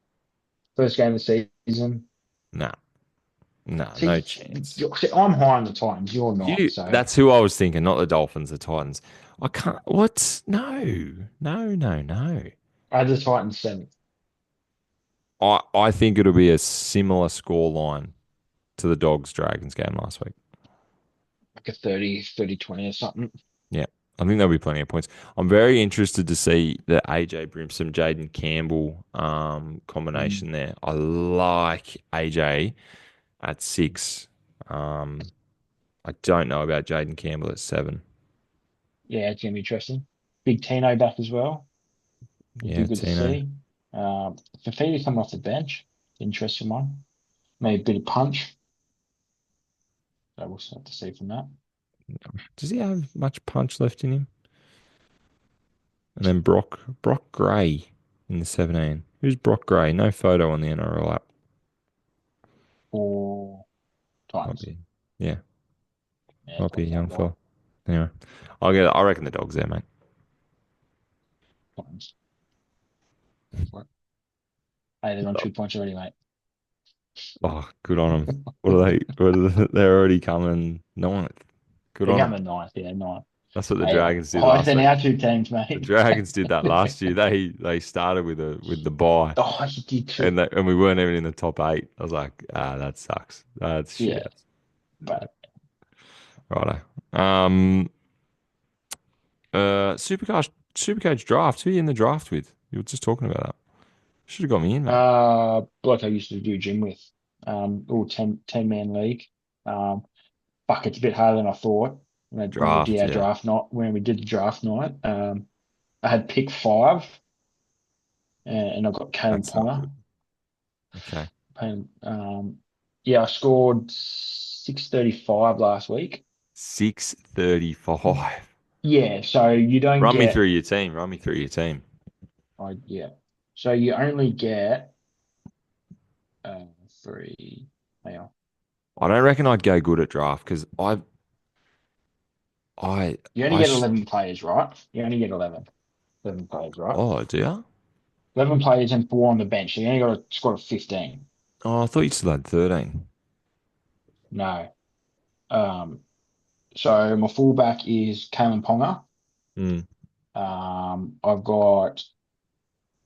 First game of the season. Nah, nah, no See, chance. see, I'm high on the Titans. You're not. So That's who I was thinking, not the Dolphins, the Titans. I can't, what? No, no, no, no. I had the Titans 7, I think it'll be a similar score line to the Dogs Dragons game last week. like a 30-20 or something. Yeah, I think there'll be plenty of points. I'm very interested to see the AJ Brimson, Jaden Campbell Mm. combination there. I like AJ at 6. Um, I don't know about Jaden Campbell at 7. Yeah, it's gonna be interesting. Big Tino back as well. Would be Yeah, good to Tino. see. Fafita coming off the bench. Interesting one. Maybe a bit of punch. That we'll have to see from that. Does he have much punch left in him? And then Brock Gray in the 17. Who's Brock Gray? No photo on the NRL app. For Might Titans. be, yeah, Yeah, might be a probably young that guy. fella. Anyway, I reckon the dog's there, mate. Titans. Go for it. Hey, they're on 2 points already, mate. Oh, good on them. What are they? They're already coming ninth. Good They're on going them. to ninth, yeah, ninth. That's what the Hey, Dragons did oh, last then week. our two teams, The mate. Dragons did that last year. They started with the bye, Oh, you did too. and we weren't even in the top eight. I was like, that sucks. That's Yeah, shit. but Righto. Supercoach draft. Who are you in the draft with? You were just talking about that. Should have got me in, mate. bloke I used to do gym with, all 10 man league. Um, fuck, it's a bit harder than I thought when we did Draft, our yeah. draft night. When we did the draft night, I had pick five, and I got Kalen That's not Ponga. good. Okay. And yeah, I scored 635 last week. 635. Yeah, so you don't Run me through get, your team. Run me through your team. yeah, so you only get three. Hang on, I don't reckon I'd go good at draft because I, you only I, get sh 11 players, right? You only get 11 players, right? oh, do you? 11 players and four on the bench. So you only got a squad of 15. Oh, I thought you still had 13. No. Um, so my fullback is Kalen Ponga. Mm. I've got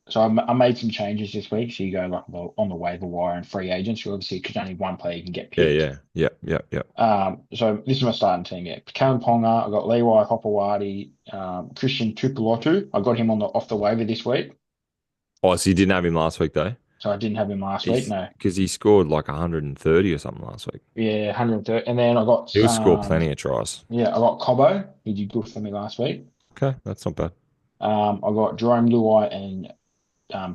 So I made some changes this week. So you go like on the waiver wire and free agents. So obviously, because only one player can get Yeah, picked. yeah, yeah, yeah, yeah. So this is my starting team. Yeah, Kalen Ponga. I got Levi Hopewadi, Christian Tupulotu. I got him on the off the waiver this week. Oh, so you didn't have him last week though? So I didn't have him last week. He's No. because he scored like 130 or something last week. Yeah, 130. And then I got He'll score plenty of tries. yeah, I got Cobbo. He did good for me last week. Okay, that's not bad. I got Jerome Luai and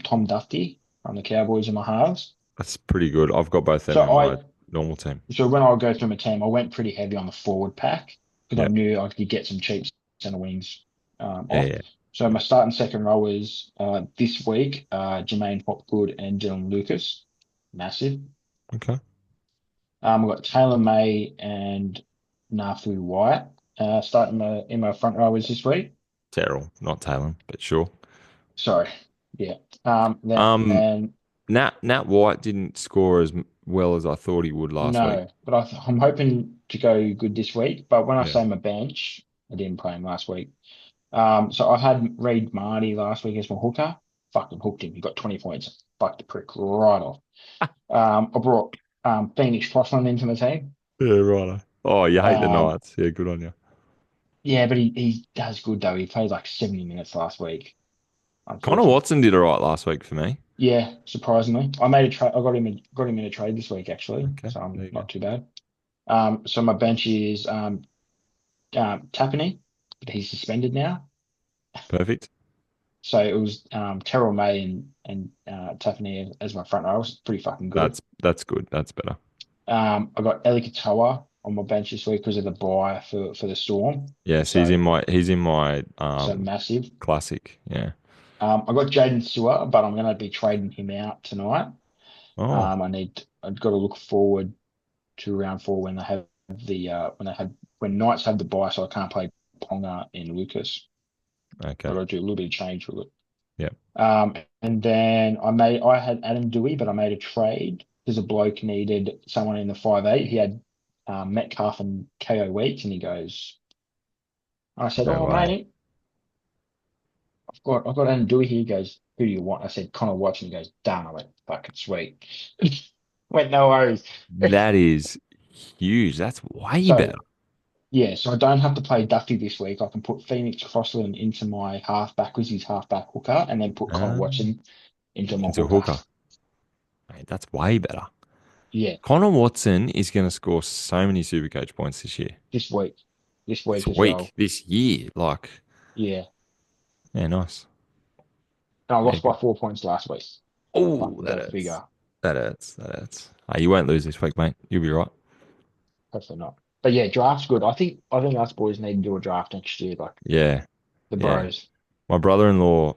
Tom Dufty from the Cowboys in my halves. That's pretty good. I've got both them So in I my normal team. So when I go through my team, I went pretty heavy on the forward pack because I Yeah, knew I could get some cheap centre wings yeah, off. yeah. So my starting second row is this week Jermaine Hopgood and Dylan Lucas, massive. Okay. I've got Taylor May and Nafu Wyatt starting in my front rowers this week. Terrell, not Talon, but sure. Sorry, yeah. Um, Then Nat White didn't score as well as I thought he would last week. no, but I'm hoping to go good this week. But when I Yeah. say my bench, I didn't play him last week. So I had Reid Marty last week as my hooker. Fucking hooked him. He got 20 points. Fucked the prick right off. I brought Phoenix Crossland into the team. Yeah, right. Oh, you hate the Um, Knights. Yeah, good on you. yeah, but he does good though. He played like 70 minutes last week, Connor unfortunately. Watson did all right last week for me. Yeah, surprisingly. I made a trade. I got him in a trade this week actually, Okay, so I'm there you go. not too bad. So my bench is Tapine, but he's suspended now. Perfect. So it was Terrell May and Tapine as my front row. It was pretty fucking good. That's good. That's better. I got Eli Katoa on my bench this week because of the buy for the Storm. Yes, So he's in my massive. classic. Yeah. I got Jaden Sewer, but I'm going to be trading him out tonight. Oh, I've got to look forward to round four when they have when Knights have the buy, so I can't play Ponga and Lucas. I've okay. got to do a little bit of change with it. Yeah. And then I had Adam Dewey, but I made a trade because a bloke needed someone in the 5'8". He had Metcalf and KO Weeks, and he goes, I said, No "Oh way. mate, I've got Adam Dewey here." He goes, "Who do you want?" I said, "Connor Watson." He goes, "Damn." I went, "Fucking sweet." Went, "No worries." That is huge. That's way So better. yeah, so I don't have to play Duffy this week. I can put Phoenix Crossland into my halfback, because he's halfback hooker, and then put Connor Uh, Watson into my into a hooker. hooker. Mate, that's way better. Yeah, Connor Watson is going to score so many Supercoach points this year. this week, this This week as week, well. this year. Like, Yeah. yeah, nice. And I Yeah, lost by good. 4 points last week. Oh, Fucking that go hurts. figure. That hurts. That hurts. You won't lose this week, mate. You'll be right. Hopefully not. But yeah, draft's good. I think us boys need to do a draft next year, like Yeah, the yeah. bros. My brother-in-law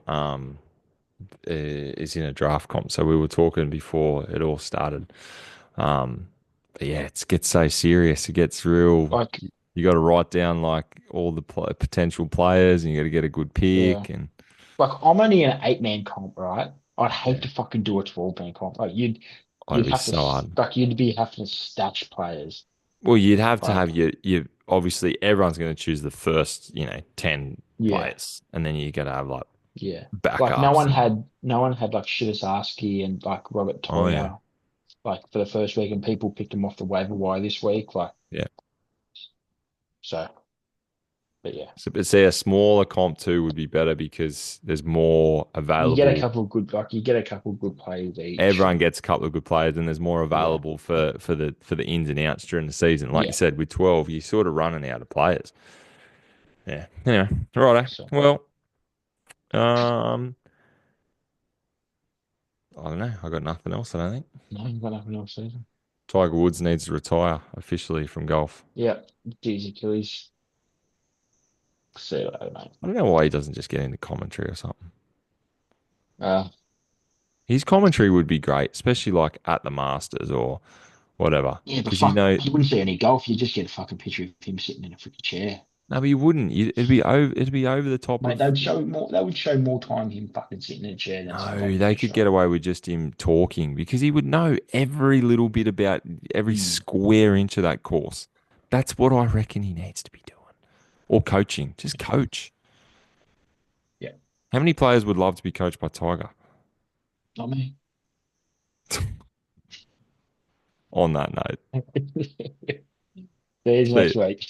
is in a draft comp, so we were talking before it all started. But yeah, it gets so serious. It gets real. Like, You got to write down like all the potential players, and you got to get a good yeah. pick. And Like I'm only in an 8 man comp, right? I'd hate yeah, to fucking do a 12 man comp. Like oh, it'd you'd be have to so hard. like you'd be having to stash players. Well, you'd have to have Like your obviously everyone's going to choose the first, 10 Yeah, players, and then you're going to have like yeah. Like backups and no one had like Shitasaki and like Robert oh yeah, Toya like for the first week, and people picked him off the waiver wire this week. Like yeah. so, but yeah, So, but see, a smaller comp too would be better because there's more available. you get a couple good players each. Everyone gets a couple of good players, and there's more Yeah, available for the ins and outs during the season. Like you yeah. said, with 12, you're sort of running out of players. Yeah. Anyway, righto. So Well, um, I don't know. I got nothing else. I don't think no, you've got nothing else either. Tiger Woods needs to retire officially from golf. Yeah, geez, Achilles. See you later, mate. I don't know why he doesn't just get into commentary or something. Uh, His commentary would be great, especially like at the Masters or whatever. yeah, but Because fuck, you wouldn't see any golf. You just get a fucking picture of him sitting in a freaking chair. no, but you wouldn't. It'd be over the top Mate, of. they would show more time him fucking sitting in a chair than some No, fucking they fish could shop. get away with just him talking because he would know every little bit about every Hmm. square inch of that course. That's what I reckon he needs to be doing. Or coaching. Just coach. Yeah, How many players would love to be coached by Tiger? not me. On that note, There's see, next week.